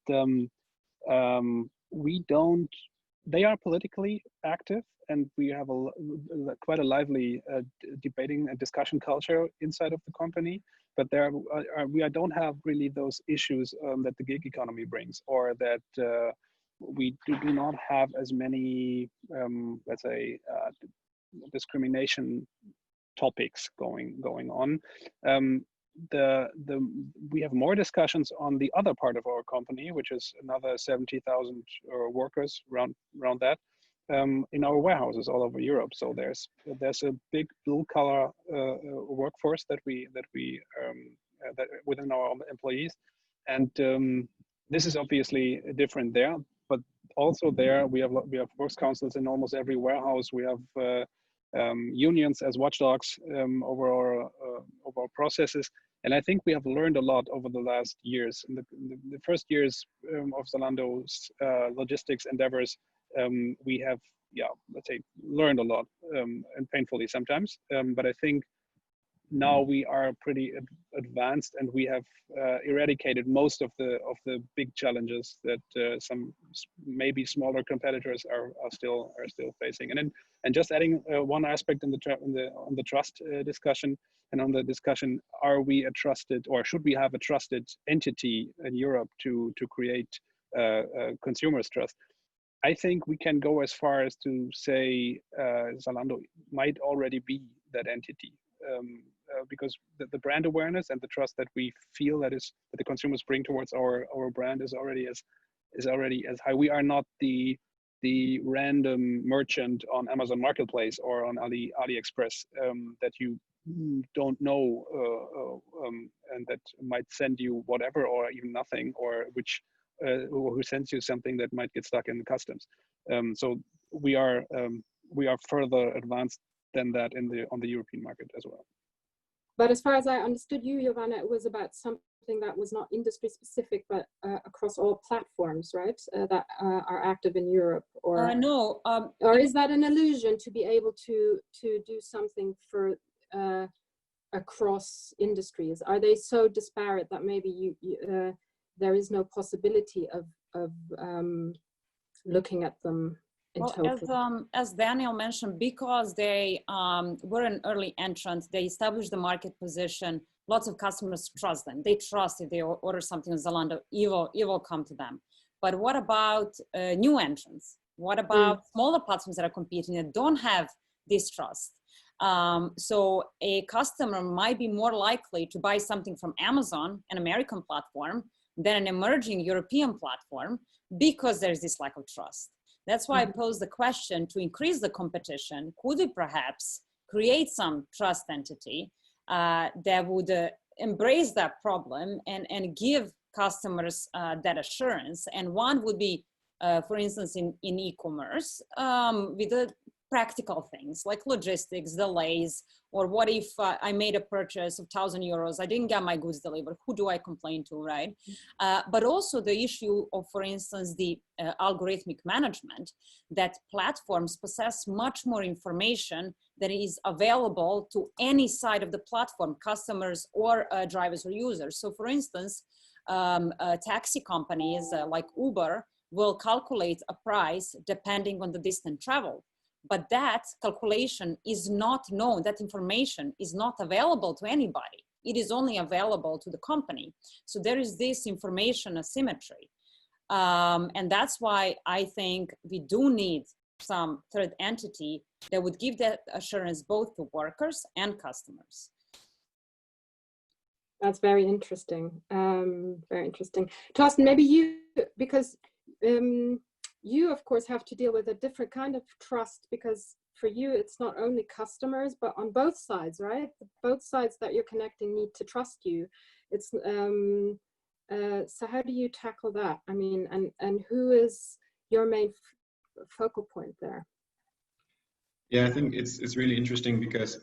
H: they are politically active, and we have quite a lively debating and discussion culture inside of the company. But we don't have really those issues that the gig economy brings, or that we do not have as many, let's say, discrimination topics going on. We have more discussions on the other part of our company, which is another 70,000 workers around that, in our warehouses all over Europe. So there's a big blue collar workforce that within our employees, and this is obviously different there. But also there we have works councils in almost every warehouse. We have unions as watchdogs over our processes. And I think we have learned a lot over the last years. In the first years of Zalando's logistics endeavors, we have, let's say, learned a lot, and painfully sometimes. But I think now we are pretty advanced, and we have eradicated most of the big challenges that some maybe smaller competitors are still facing. And just adding one aspect on the trust discussion, and on the discussion, are we a trusted, or should we have a trusted entity in Europe to create consumers' trust? I think we can go as far as to say Zalando might already be that entity. Because the brand awareness and the trust that we feel that the consumers bring towards our brand is already as high. We are not the random merchant on Amazon Marketplace or on AliExpress that you don't know and that might send you whatever or even nothing, or who sends you something that might get stuck in the customs. So we are further advanced than that on the European market as well.
D: But as far as I understood you, Jovana, it was about something that was not industry specific, but across all platforms, right? That are active in Europe, or
E: no,
D: or is that an illusion to be able to do something for across industries? Are they so disparate that maybe there is no possibility of looking at them?
E: Well, as Daniel mentioned, because they were an early entrant, they established the market position. Lots of customers trust them. They trust if they order something on Zalando, it will come to them. But what about new entrants? What about smaller platforms that are competing that don't have this trust? So a customer might be more likely to buy something from Amazon, an American platform, than an emerging European platform, because there's this lack of trust. That's why I posed the question, to increase the competition, could we perhaps create some trust entity that would embrace that problem and give customers that assurance? And one would be, for instance, in e-commerce, with a practical things like logistics, delays, or what if I made a purchase of €1,000, I didn't get my goods delivered, who do I complain to, right? But also the issue of, for instance, the algorithmic management, that platforms possess much more information that is available to any side of the platform, customers or drivers or users. So for instance, taxi companies like Uber will calculate a price depending on the distance traveled. But that calculation is not known, that information is not available to anybody. It is only available to the company. So there is this information asymmetry. And that's why I think we do need some third entity that would give that assurance both to workers and customers.
D: That's very interesting. Very interesting. Thorsten, maybe you, because you, of course, have to deal with a different kind of trust, because for you, it's not only customers, but on both sides, right? Both sides that you're connecting need to trust you. It's so how do you tackle that? I mean, and who is your main focal point there?
I: Yeah, I think it's really interesting because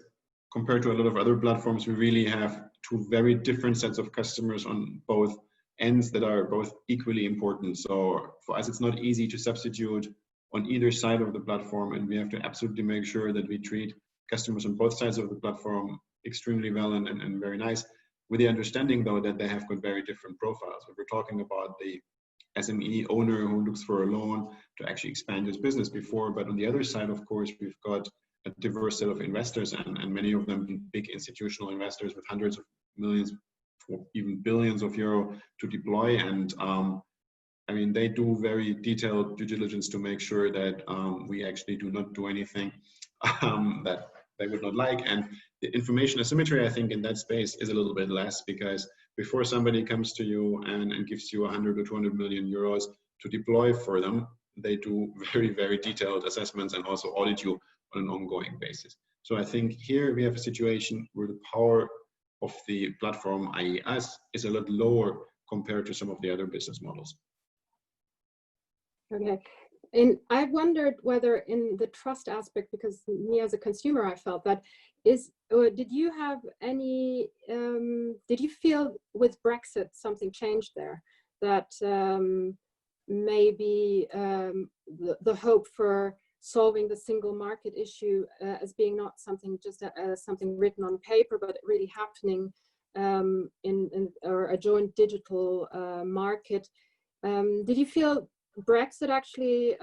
I: compared to a lot of other platforms, we really have two very different sets of customers on both ends that are both equally important. So for us, it's not easy to substitute on either side of the platform, and we have to absolutely make sure that we treat customers on both sides of the platform extremely well and very nice, with the understanding though that they have got very different profiles. If we're talking about the SME owner who looks for a loan to actually expand his business before, but on the other side, of course, we've got a diverse set of investors, and many of them big institutional investors with hundreds of millions or even billions of euro to deploy. And I mean, they do very detailed due diligence to make sure that we actually do not do anything that they would not like. And the information asymmetry, I think, in that space is a little bit less, because before somebody comes to you and gives you 100 or 200 million euros to deploy for them, they do very, very detailed assessments and also audit you on an ongoing basis. So I think here we have a situation where the power of the platform, i.e. us, is a lot lower compared to some of the other business models.
D: Okay. And I wondered whether in the trust aspect, because me as a consumer, I felt that did you have any, did you feel with Brexit something changed there? That maybe the hope for solving the single market issue as being not something just something written on paper, but really happening in or a joint digital market. Did you feel Brexit actually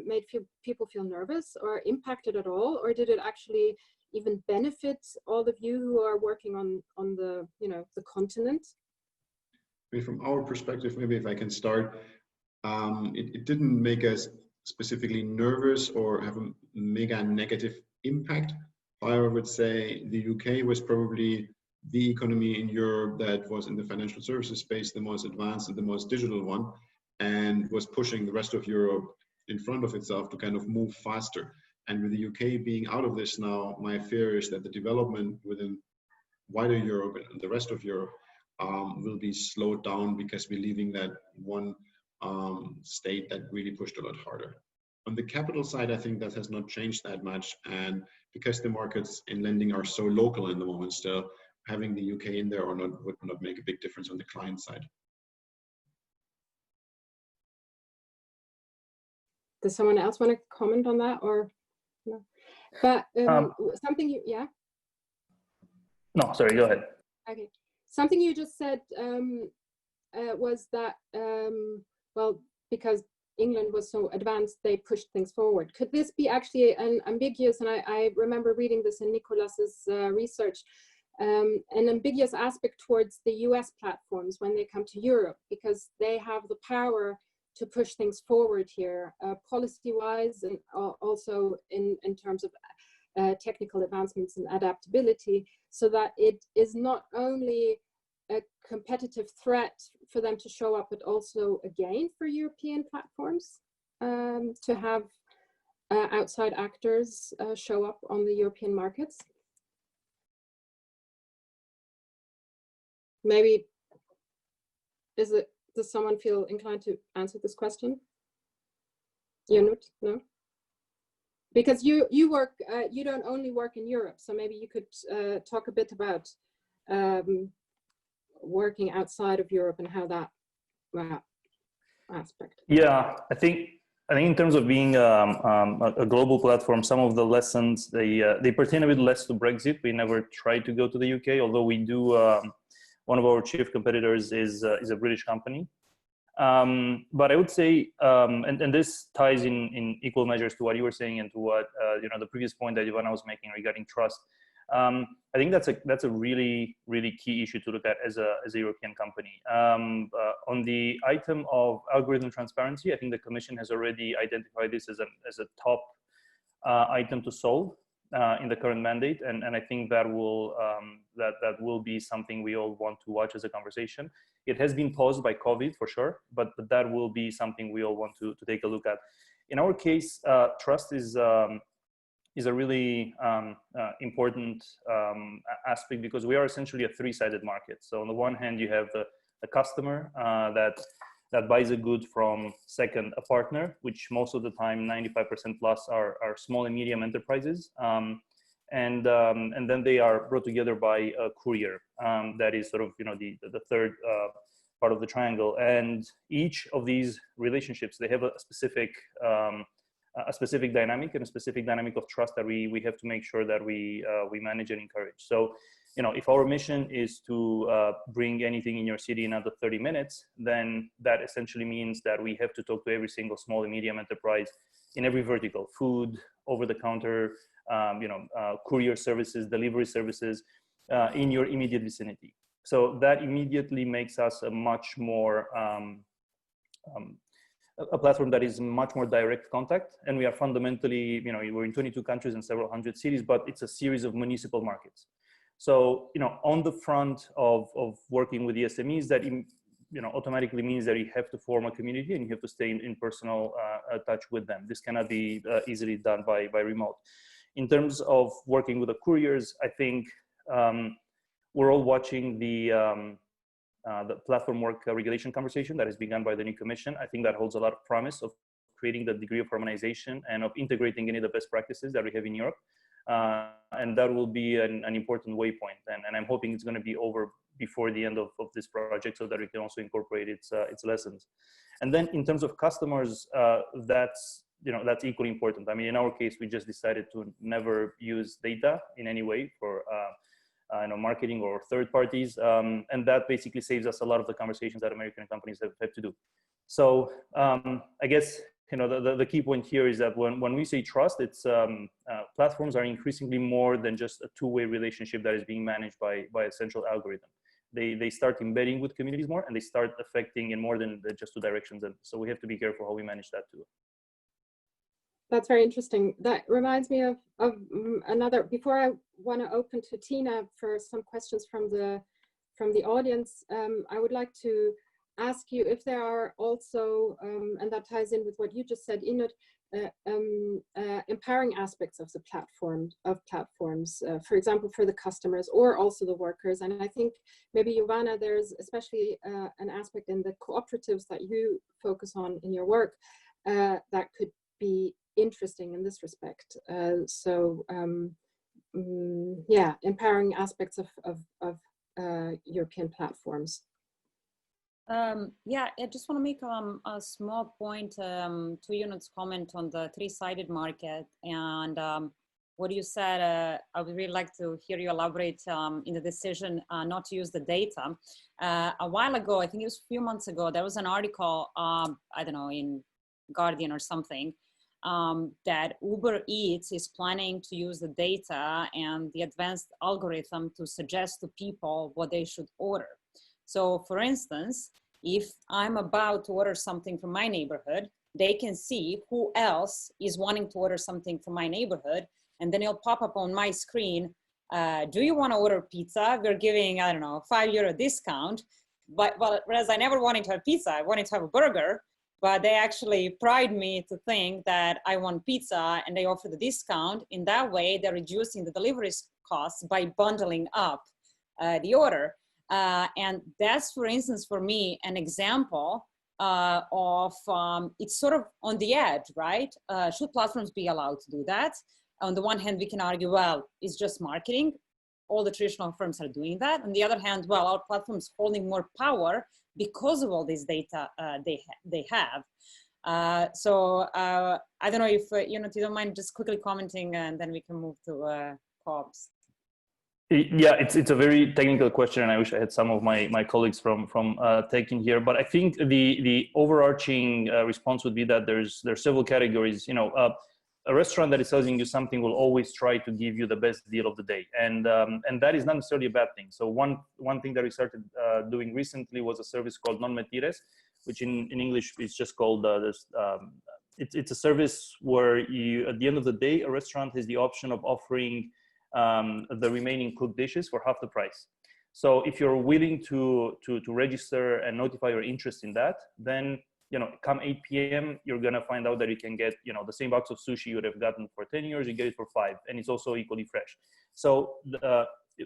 D: made people feel nervous or impacted at all, or did it actually even benefit all of you who are working on the the continent?
I: From our perspective, maybe if I can start, it didn't make us specifically nervous or have a mega negative impact. However, I would say the UK was probably the economy in Europe that was in the financial services space the most advanced and the most digital one, and was pushing the rest of Europe in front of itself to kind of move faster. And with the UK being out of this now, my fear is that the development within wider Europe and the rest of Europe will be slowed down, because we're leaving that one state that really pushed a lot harder. On the capital side, I think that has not changed that much. And because the markets in lending are so local in the moment still, having the UK in there or not would not make a big difference on the client side.
D: Does someone else want to comment on that, or no? But something you, yeah?
G: No, sorry, go ahead.
D: Okay. Something you just said was that, well, because England was so advanced, they pushed things forward. Could this be actually an ambiguous, and I remember reading this in Nicolas's research, an ambiguous aspect towards the US platforms when they come to Europe, because they have the power to push things forward here, policy-wise, and also in terms of technical advancements and adaptability, so that it is not only a competitive threat for them to show up, but also a gain for European platforms to have outside actors show up on the European markets. Maybe, does someone feel inclined to answer this question? Ionut, no? because you work, you don't only work in Europe, so maybe you could talk a bit about working outside of Europe and how that aspect.
G: Yeah, I think in terms of being a global platform, some of the lessons they pertain a bit less to Brexit. We never tried to go to the UK, although we do. One of our chief competitors is a British company. But I would say, and this ties in equal measures to what you were saying and to what the previous point that Jovana was making regarding trust. I think that's a really key issue to look at as a European company. On the item of algorithm transparency, I think the Commission has already identified this as a top item to solve in the current mandate, and I think that will be something we all want to watch as a conversation. It has been paused by COVID for sure, but that will be something we all want to take a look at. In our case, trust is a really important aspect because we are essentially a three-sided market. So on the one hand, you have the customer that buys a good from, second, a partner, which most of the time, 95% plus are small and medium enterprises. And then they are brought together by a courier. That is sort of the third part of the triangle. And each of these relationships, they have a specific dynamic and a specific dynamic of trust that we have to make sure that we manage and encourage. So, if our mission is to bring anything in your city in under 30 minutes, then that essentially means that we have to talk to every single small and medium enterprise in every vertical: food, over-the-counter, courier services, delivery services in your immediate vicinity. So that immediately makes us a much more a platform that is much more direct contact. And we are fundamentally, we're in 22 countries and several hundred cities, but it's a series of municipal markets. So, on the front of working with the SMEs, that automatically means that you have to form a community and you have to stay in personal touch with them. This cannot be easily done by remote. In terms of working with the couriers, I think we're all watching the platform work regulation conversation that has begun by the new Commission. I think that holds a lot of promise of creating the degree of harmonization and of integrating any of the best practices that we have in Europe. And that will be an important waypoint. And I'm hoping it's going to be over before the end of this project so that we can also incorporate its lessons. And then in terms of customers, that's equally important. I mean, in our case, we just decided to never use data in any way for marketing or third parties. And that basically saves us a lot of the conversations that American companies have to do. So I guess, the key point here is that when we say trust, it's platforms are increasingly more than just a two-way relationship that is being managed by a central algorithm. They start embedding with communities more, and they start affecting in more than just two directions. And so we have to be careful how we manage that too.
D: That's very interesting. That reminds me of another, before I want to open to Tina for some questions from the audience, I would like to ask you if there are also, and that ties in with what you just said, Ionut, empowering aspects of the platforms, for example, for the customers or also the workers. And I think maybe, Jovana, there's especially an aspect in the cooperatives that you focus on in your work that could be interesting in this respect. Yeah, empowering aspects of European platforms.
E: Yeah, I just want to make a small point to Ionut's comment on the three-sided market and what you said. I would really like to hear you elaborate in the decision not to use the data. A while ago, I think it was a few months ago, there was an article, I don't know, in Guardian or something, that Uber Eats is planning to use the data and the advanced algorithm to suggest to people what they should order. So for instance, if I'm about to order something from my neighborhood, they can see who else is wanting to order something from my neighborhood. And then it'll pop up on my screen. Do you want to order pizza? We're giving, I don't know, €5 discount. But whereas I never wanted to have pizza, I wanted to have a burger. But they actually pried me to think that I want pizza and they offer the discount. In that way, they're reducing the delivery costs by bundling up the order. And that's, for instance, for me, an example it's sort of on the edge, right? Should platforms be allowed to do that? On the one hand, we can argue, well, it's just marketing. All the traditional firms are doing that. On the other hand, well, our platforms holding more power because of all this data they have. So I don't know if you don't mind just quickly commenting, and then we can move to Props.
G: Yeah, it's a very technical question, and I wish I had some of my colleagues from tech in here. But I think the overarching response would be that there's several categories. You know, a restaurant that is selling you something will always try to give you the best deal of the day, and that is not necessarily a bad thing. So one thing that we started doing recently was a service called Non Me Tires, which in English is just called it's a service where you, at the end of the day, a restaurant has the option of offering the remaining cooked dishes for half the price. So if you're willing to register and notify your interest in that, then, you know, come 8 p.m., you're going to find out that you can get, you know, the same box of sushi you would have gotten for 10 years, you get it for 5, and it's also equally fresh. So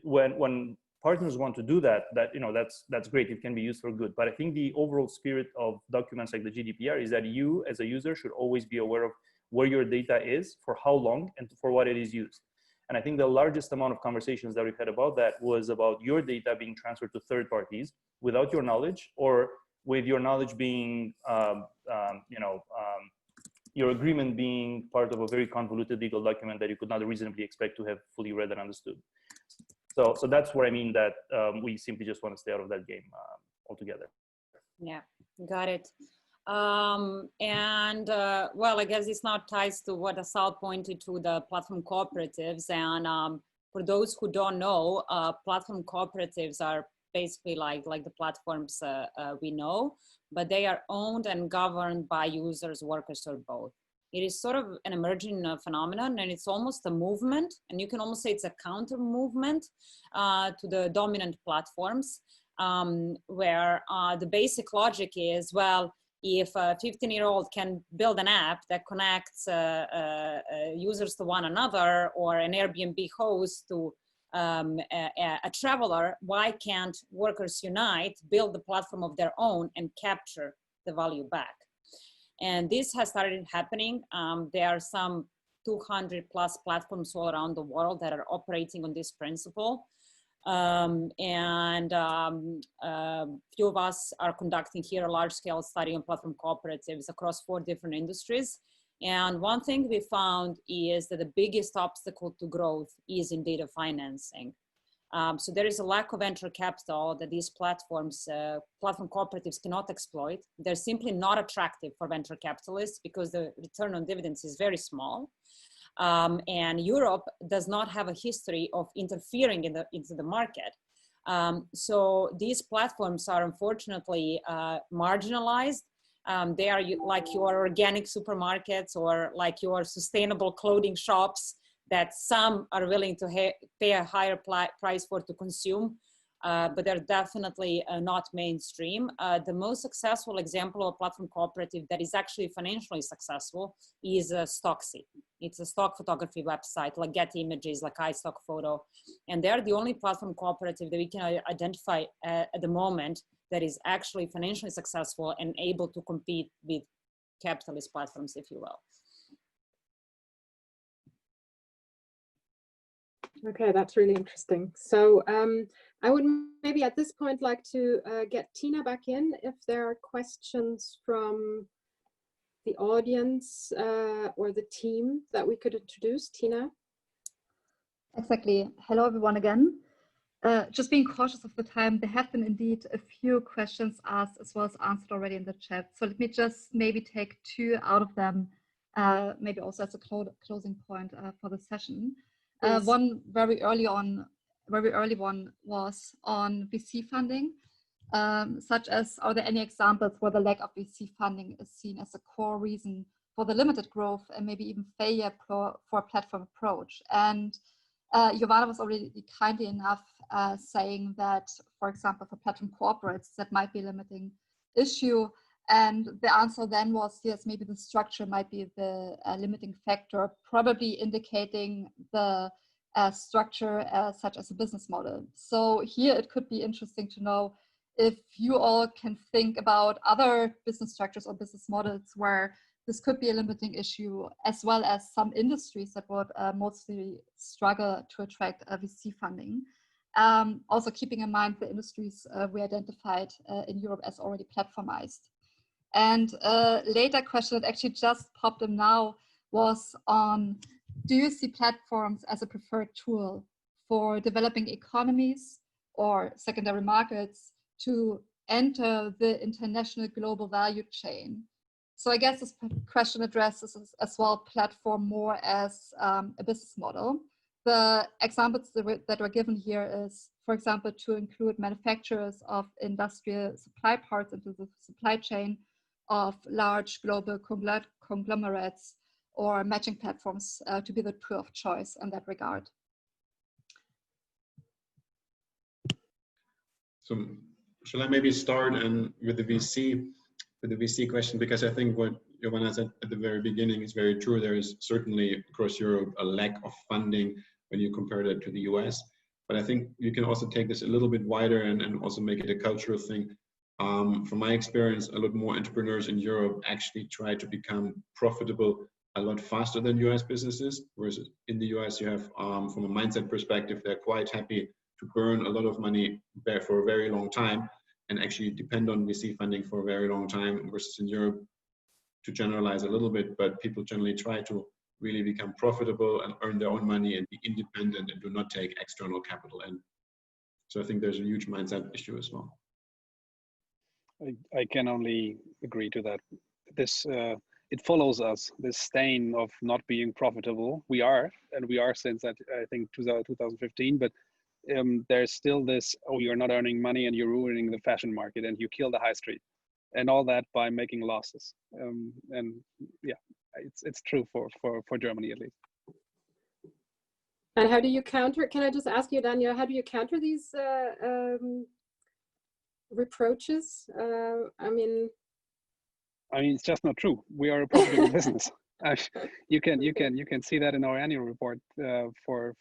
G: when partners want to do that, you know, that's great. It can be used for good. But I think the overall spirit of documents like the GDPR is that you as a user should always be aware of where your data is, for how long, and for what it is used. And I think the largest amount of conversations that we've had about that was about your data being transferred to third parties without your knowledge, or with your knowledge being, your agreement being part of a very convoluted legal document that you could not reasonably expect to have fully read and understood. So that's where I mean that we simply just want to stay out of that game altogether.
E: Yeah, got it. Well, I guess this now ties to what Asal pointed to, the platform cooperatives. And for those who don't know, platform cooperatives are basically like the platforms we know, but they are owned and governed by users, workers, or both. It is sort of an emerging phenomenon, and it's almost a movement, and you can almost say it's a counter movement to the dominant platforms, where the basic logic is, well, if a 15-year-old can build an app that connects users to one another, or an Airbnb host to a traveler, why can't workers unite, build the platform of their own, and capture the value back? And this has started happening. There are some 200+ platforms all around the world that are operating on this principle. Few of us are conducting here a large-scale study on platform cooperatives across 4 different industries. And one thing we found is that the biggest obstacle to growth is in data financing. So there is a lack of venture capital that these platforms, platform cooperatives cannot exploit. They're simply not attractive for venture capitalists because the return on dividends is very small. And Europe does not have a history of interfering into the market. So these platforms are unfortunately marginalized. They are like your organic supermarkets, or like your sustainable clothing shops that some are willing to pay a higher price for to consume, but they're definitely not mainstream. The most successful example of a platform cooperative that is actually financially successful is Stocksy. It's a stock photography website, like Get Images, like iStockPhoto. And they're the only platform cooperative that we can identify at the moment that is actually financially successful and able to compete with capitalist platforms, if you will.
D: Okay, that's really interesting. So I would maybe at this point like to get Tina back in if there are questions from the audience or the team that we could introduce. Tina?
F: Exactly. Hello, everyone again. Just being cautious of the time, there have been indeed a few questions asked as well as answered already in the chat. So let me just maybe take 2 out of them, maybe also as a closing point for the session. Yes. One very early one was on VC funding, such as, are there any examples where the lack of VC funding is seen as a core reason for the limited growth and maybe even failure for a platform approach? And Jovana was already kindly enough saying that, for example, for platform corporates, that might be a limiting issue. And the answer then was, yes, maybe the structure might be the limiting factor, probably indicating the structure such as a business model. So here it could be interesting to know if you all can think about other business structures or business models where this could be a limiting issue, as well as some industries that would mostly struggle to attract VC funding. Also keeping in mind the industries we identified in Europe as already platformized. And a later question that actually just popped in now was on, do you see platforms as a preferred tool for developing economies or secondary markets to enter the international global value chain? So I guess this question addresses as well platform more as a business model. The examples that were given here is, for example, to include manufacturers of industrial supply parts into the supply chain of large global conglomerates, or matching platforms to be the tool of choice in that regard.
I: So shall I maybe start with the VC question, because I think what Jovana said at the very beginning is very true. There is certainly across Europe a lack of funding when you compare that to the US. But I think you can also take this a little bit wider and also make it a cultural thing. From my experience, a lot more entrepreneurs in Europe actually try to become profitable a lot faster than US businesses, whereas in the US you have, from a mindset perspective, they're quite happy to burn a lot of money there for a very long time and actually depend on VC funding for a very long time, versus in Europe, to generalize a little bit, but people generally try to really become profitable and earn their own money and be independent and do not take external capital in. So I think there's a huge mindset issue as well.
H: I can only agree to that. This it follows us, this stain of not being profitable. We are since I think 2015, but there's still this, oh, you're not earning money and you're ruining the fashion market and you kill the high street, and all that by making losses. And yeah, it's true for Germany at least.
D: And how do you counter? Can I just ask you, Daniel, how do you counter these reproaches? I mean,
H: it's just not true. We are a profitable business. You can see that in our annual report for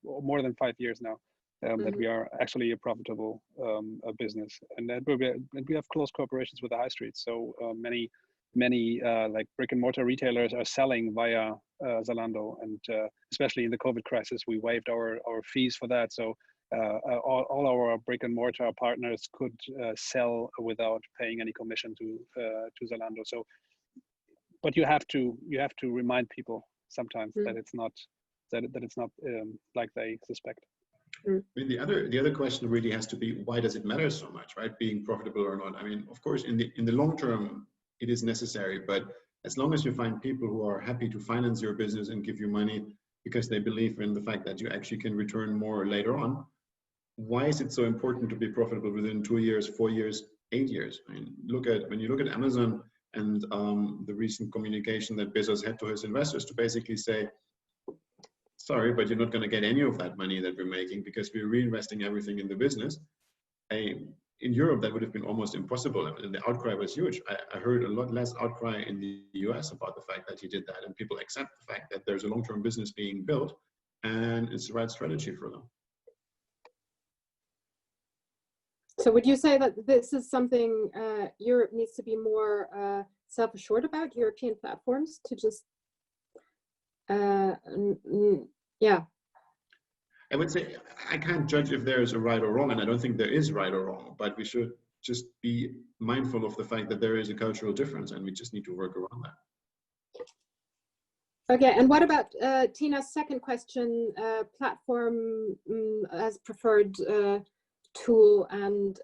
H: more than 5 years now, that we are actually a profitable business, and that we have close cooperations with the high street. So many like brick and mortar retailers are selling via Zalando, and especially in the COVID crisis, we waived our fees for that. So all our brick and mortar partners could sell without paying any commission to Zalando. So, but you have to remind people sometimes that it's not like they suspect.
I: I mean, the other question really has to be, why does it matter so much, right? Being profitable or not. I mean, of course, in the long term, it is necessary, but as long as you find people who are happy to finance your business and give you money because they believe in the fact that you actually can return more later on, why is it so important to be profitable within 2 years, 4 years, 8 years? I mean, when you look at Amazon and the recent communication that Bezos had to his investors to basically say, sorry, but you're not going to get any of that money that we're making because we're reinvesting everything in the business. In Europe, that would have been almost impossible, and the outcry was huge. I heard a lot less outcry in the US about the fact that he did that, and people accept the fact that there's a long-term business being built and it's the right strategy for them.
D: So would you say that this is something Europe needs to be more self-assured about, European platforms, to just, yeah.
I: I would say I can't judge if there is a right or wrong, and I don't think there is right or wrong, but we should just be mindful of the fact that there is a cultural difference and we just need to work around that.
D: Okay, and what about Tina's second question, platform as preferred tool and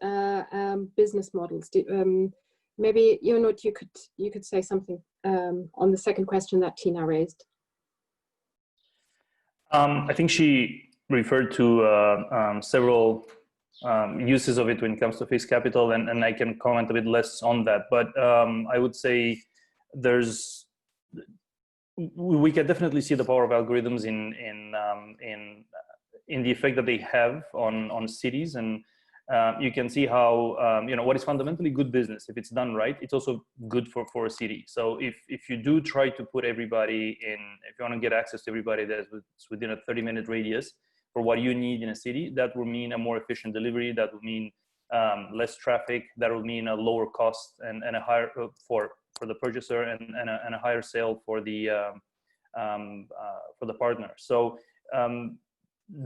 D: business models? Maybe Ionut, you could say something on the second question that Tina raised.
G: I think she referred to several uses of it when it comes to fixed capital, and I can comment a bit less on that. But I would say we can definitely see the power of algorithms in the effect that they have on cities, and you can see how what is fundamentally good business, if it's done right, it's also good for a city. So if you do try to put everybody in, if you want to get access to everybody that's within a 30-minute radius for what you need in a city, that will mean a more efficient delivery. That will mean less traffic. That will mean a lower cost and a higher for the purchaser and a higher sale for the partner. So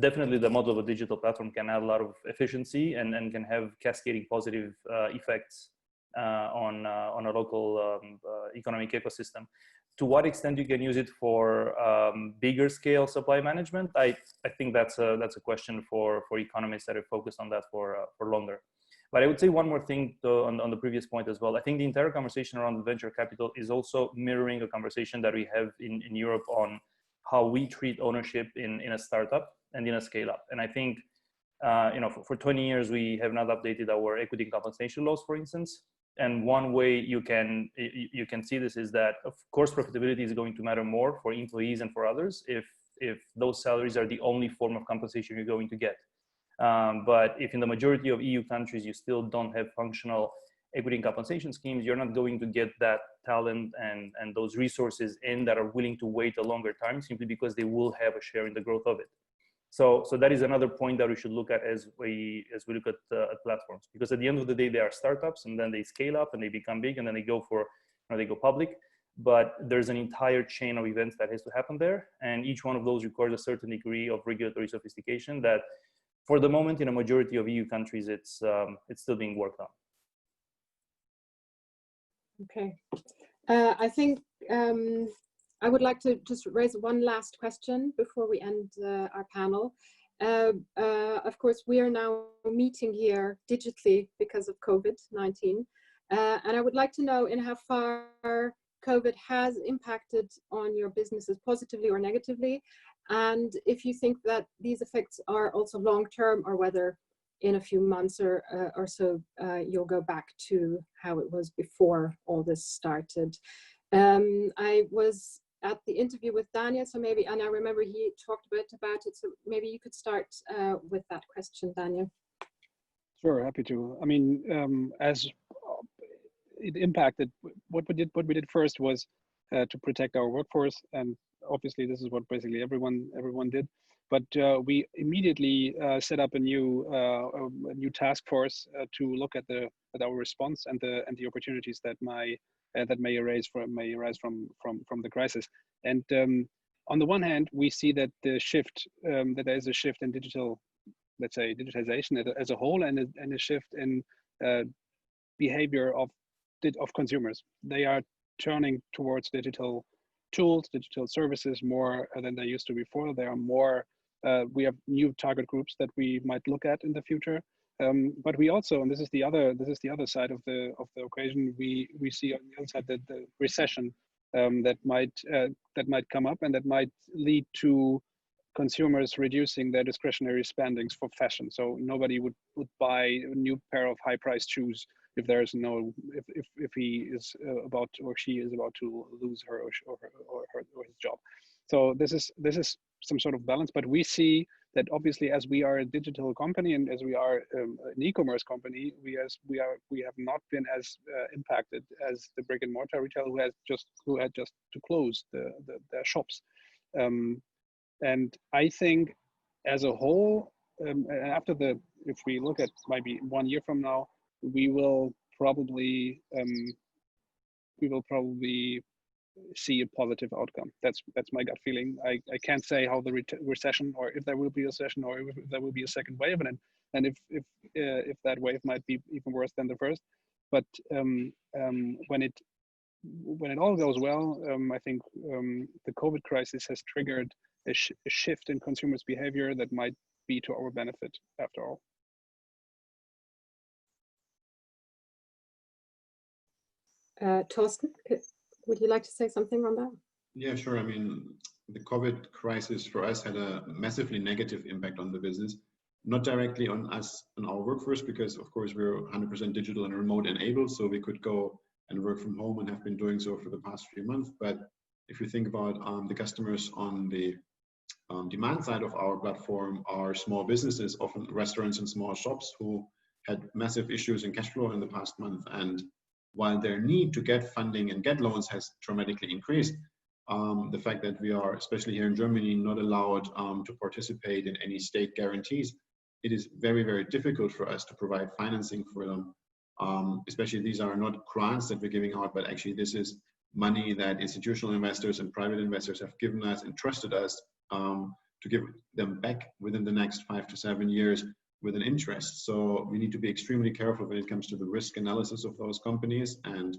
G: definitely the model of a digital platform can add a lot of efficiency and can have cascading positive effects on a local economic ecosystem. To what extent you can use it for bigger scale supply management, I think that's a question for economists that have focused on that for longer. But I would say one more thing on the previous point as well. I think the entire conversation around venture capital is also mirroring a conversation that we have in Europe on how we treat ownership in a startup and in a scale up. And I think for 20 years we have not updated our equity compensation laws, for instance. And one way you can see this is that, of course, profitability is going to matter more for employees and for others if those salaries are the only form of compensation you're going to get. But if in the majority of EU countries you still don't have functional equity and compensation schemes, you're not going to get that talent and those resources in that are willing to wait a longer time simply because they will have a share in the growth of it. So that is another point that we should look at as we look at platforms, because at the end of the day they are startups and then they scale up and they become big and then they go public. But there's an entire chain of events that has to happen there, and each one of those requires a certain degree of regulatory sophistication that, for the moment, in a majority of EU countries, it's still being worked on.
D: Okay, I think I would like to just raise one last question before we end our panel. Of course, we are now meeting here digitally because of COVID-19, and I would like to know in how far COVID has impacted on your businesses positively or negatively, and if you think that these effects are also long-term, or whether in a few months or so you'll go back to how it was before all this started. I was at the interview with Daniel, so maybe, and I remember he talked a bit about it, so maybe you could start with that question, Daniel.
H: Sure, happy to. I mean, as it impacted, what we did first was to protect our workforce, and obviously this is what basically everyone did. But we immediately set up a new task force to look at our response and the opportunities that may arise from the crisis. And on the one hand, we see that there is a shift in digital, let's say, digitization as a whole, and a shift in behavior of consumers. They are turning towards digital tools, digital services more than they used to before. There are more. We have new target groups that we might look at in the future. But we also, and this is the other side of the equation, we see on the other side that the recession that might come up, and that might lead to consumers reducing their discretionary spendings for fashion. So nobody would buy a new pair of high-priced shoes if there's if he is about, or she is about to lose her or his job. So this is some sort of balance, but we see that obviously, as we are a digital company and as we are an e-commerce company, we have not been as impacted as the brick and mortar retailer who had just to close their shops. And I think, as a whole, if we look at maybe 1 year from now, we will probably see a positive outcome. That's my gut feeling. I can't say how the recession, or if there will be a recession, or if there will be a second wave, and if that wave might be even worse than the first. But when it all goes well, I think the COVID crisis has triggered a shift in consumers' behavior that might be to our benefit after all.
D: Thorsten, would you like to say something on that?
I: Yeah, sure. I mean, the COVID crisis for us had a massively negative impact on the business, not directly on us and our workforce, because of course we're 100% digital and remote enabled, so we could go and work from home and have been doing so for the past few months. But if you think about the customers on the demand side of our platform are small businesses, often restaurants and small shops, who had massive issues in cash flow in the past month. And while their need to get funding and get loans has dramatically increased, the fact that we are, especially here in Germany, not allowed to participate in any state guarantees it is very, very difficult for us to provide financing for them. Especially these are not grants that we're giving out, but actually this is money that institutional investors and private investors have given us and trusted us to give them back within the next 5 to 7 years with an interest. So we need to be extremely careful when it comes to the risk analysis of those companies. And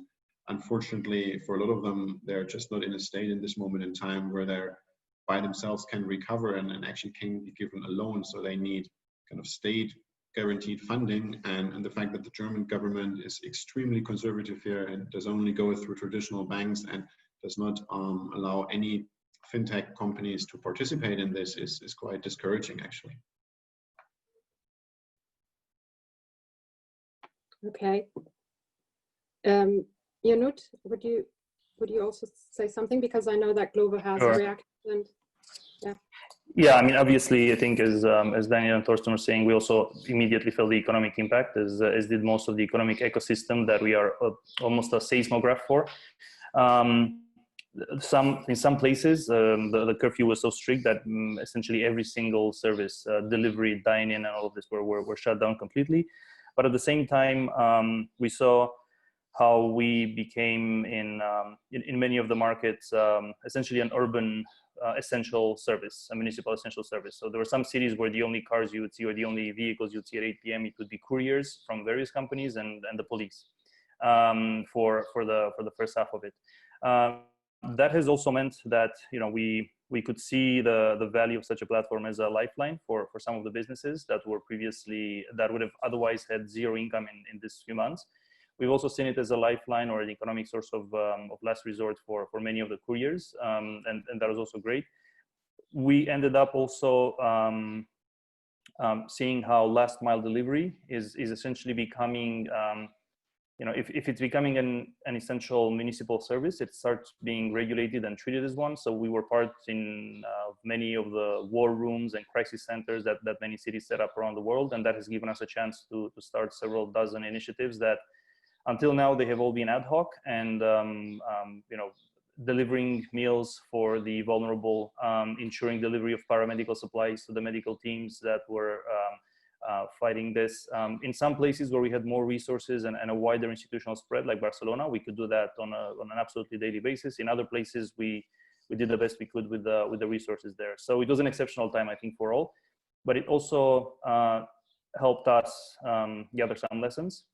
I: unfortunately, for a lot of them, they're just not in a state in this moment in time where they're by themselves can recover and actually can be given a loan. So they need kind of state guaranteed funding. And the fact that the German government is extremely conservative here and does only go through traditional banks and does not allow any fintech companies to participate in this is quite discouraging, actually.
D: Okay. Ionut, would you also say something, because I know that Glovo has
G: Sure.
D: reacted and yeah.
G: Yeah, I mean, obviously, I think as Daniel and Thorsten were saying, we also immediately felt the economic impact, as did most of the economic ecosystem that we are almost a seismograph for. In some places, the curfew was so strict that essentially every single service, delivery, dine-in, and all of this were shut down completely. But at the same time, we saw how we became in many of the markets essentially an urban essential service, a municipal essential service. So there were some cities where the only cars you would see or the only vehicles you'd see at 8 p.m. it would be couriers from various companies and the police for the first half of it. That has also meant that we could see the value of such a platform as a lifeline for some of the businesses that would have otherwise had zero income in these few months. We've also seen it as a lifeline or an economic source of last resort for many of the couriers, and that was also great. We ended up also seeing how last mile delivery is essentially becoming, if it's becoming an essential municipal service, it starts being regulated and treated as one. So we were part in many of the war rooms and crisis centers that many cities set up around the world, and that has given us a chance to start several dozen initiatives that until now they have all been ad hoc and delivering meals for the vulnerable, ensuring delivery of paramedical supplies to the medical teams that were fighting this. In some places where we had more resources and a wider institutional spread, like Barcelona, we could do that on an absolutely daily basis. In other places, we did the best we could with the resources there. So it was an exceptional time, I think, for all. But it also helped us gather some lessons.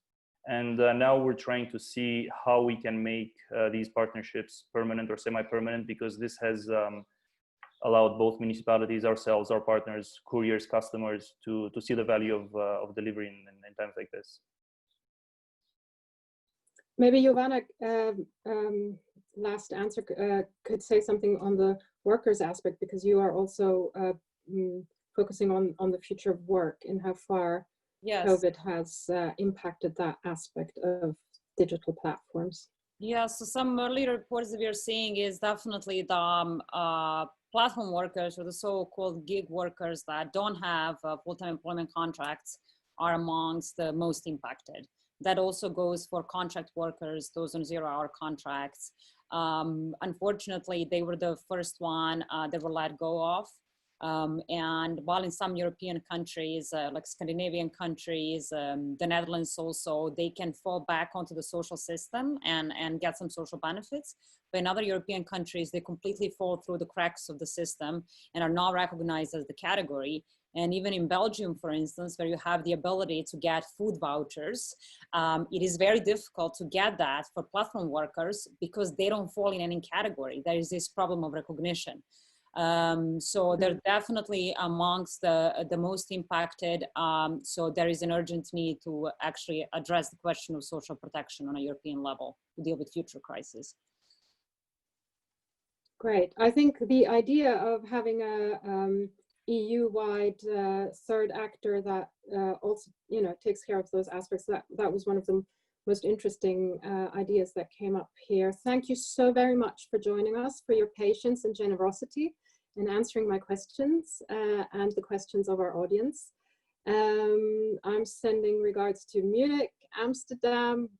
G: And now we're trying to see how we can make these partnerships permanent or semi-permanent, because this has allowed both municipalities, ourselves, our partners, couriers, customers to see the value of delivery in times like this.
D: Maybe Jovana, last answer, could say something on the workers aspect, because you are also focusing on the future of work and how far COVID has impacted that aspect of digital platforms.
E: Yeah, so some early reports that we are seeing is definitely the platform workers, or the so-called gig workers that don't have full-time employment contracts, are amongst the most impacted. That also goes for contract workers, those on 0-hour contracts. Unfortunately, they were the first one that were let go of. And while in some European countries, like Scandinavian countries, the Netherlands also, they can fall back onto the social system and get some social benefits. But in other European countries, they completely fall through the cracks of the system and are not recognized as the category. And even in Belgium, for instance, where you have the ability to get food vouchers, it is very difficult to get that for platform workers because they don't fall in any category. There is this problem of recognition. So they're definitely amongst the most impacted. So there is an urgent need to actually address the question of social protection on a European level to deal with future crises.
D: Great. I think the idea of having a EU-wide third actor that also, takes care of those aspects, that was one of the most interesting ideas that came up here. Thank you so very much for joining us, for your patience and generosity in answering my questions and the questions of our audience. I'm sending regards to Munich, Amsterdam,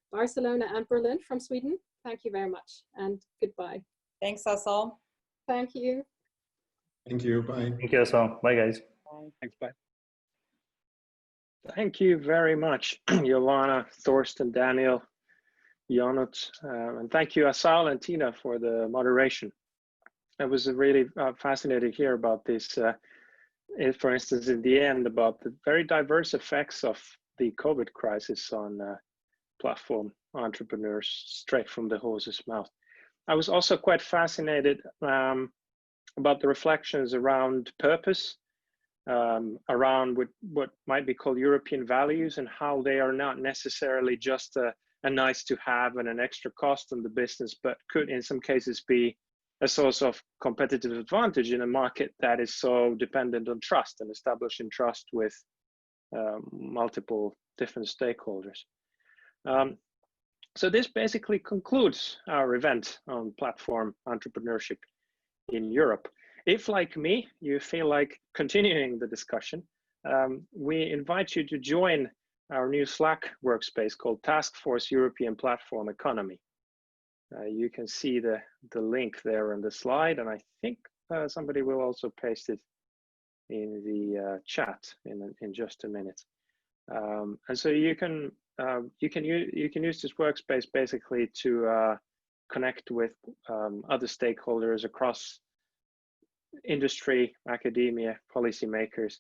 D: Barcelona, and Berlin from Sweden. Thank you very much and goodbye.
E: Thanks, Asal.
D: Thank you.
I: Thank you. Bye.
G: Thank you, Asal. Bye, guys.
E: Bye.
H: Thanks. Bye.
A: Thank you very much, Jovana, Thorsten, Daniel, Ionut, and thank you, Asal and Tina, for the moderation. I was really fascinated to hear about this, for instance, in the end, about the very diverse effects of the COVID crisis on platform entrepreneurs straight from the horse's mouth. I was also quite fascinated about the reflections around purpose, around what might be called European values, and how they are not necessarily just a nice to have and an extra cost on the business, but could in some cases be a source of competitive advantage in a market that is so dependent on trust and establishing trust with multiple different stakeholders. So this basically concludes our event on platform entrepreneurship in Europe. If, like me, you feel like continuing the discussion, we invite you to join our new Slack workspace called Task Force European Platform Economy. You can see the link there on the slide, and I think somebody will also paste it in the chat in just a minute. And so you can use this workspace basically to connect with other stakeholders across industry, academia, policymakers.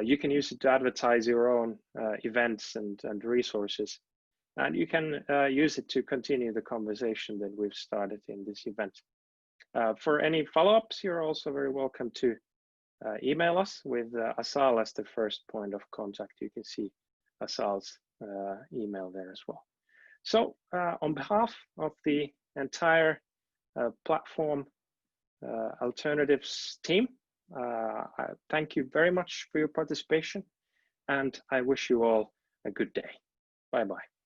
A: You can use it to advertise your own events and resources. And you can use it to continue the conversation that we've started in this event. For any follow-ups, you're also very welcome to email us with Asal as the first point of contact. You can see Asal's email there as well. So on behalf of the entire platform alternatives team, I thank you very much for your participation, and I wish you all a good day. Bye-bye.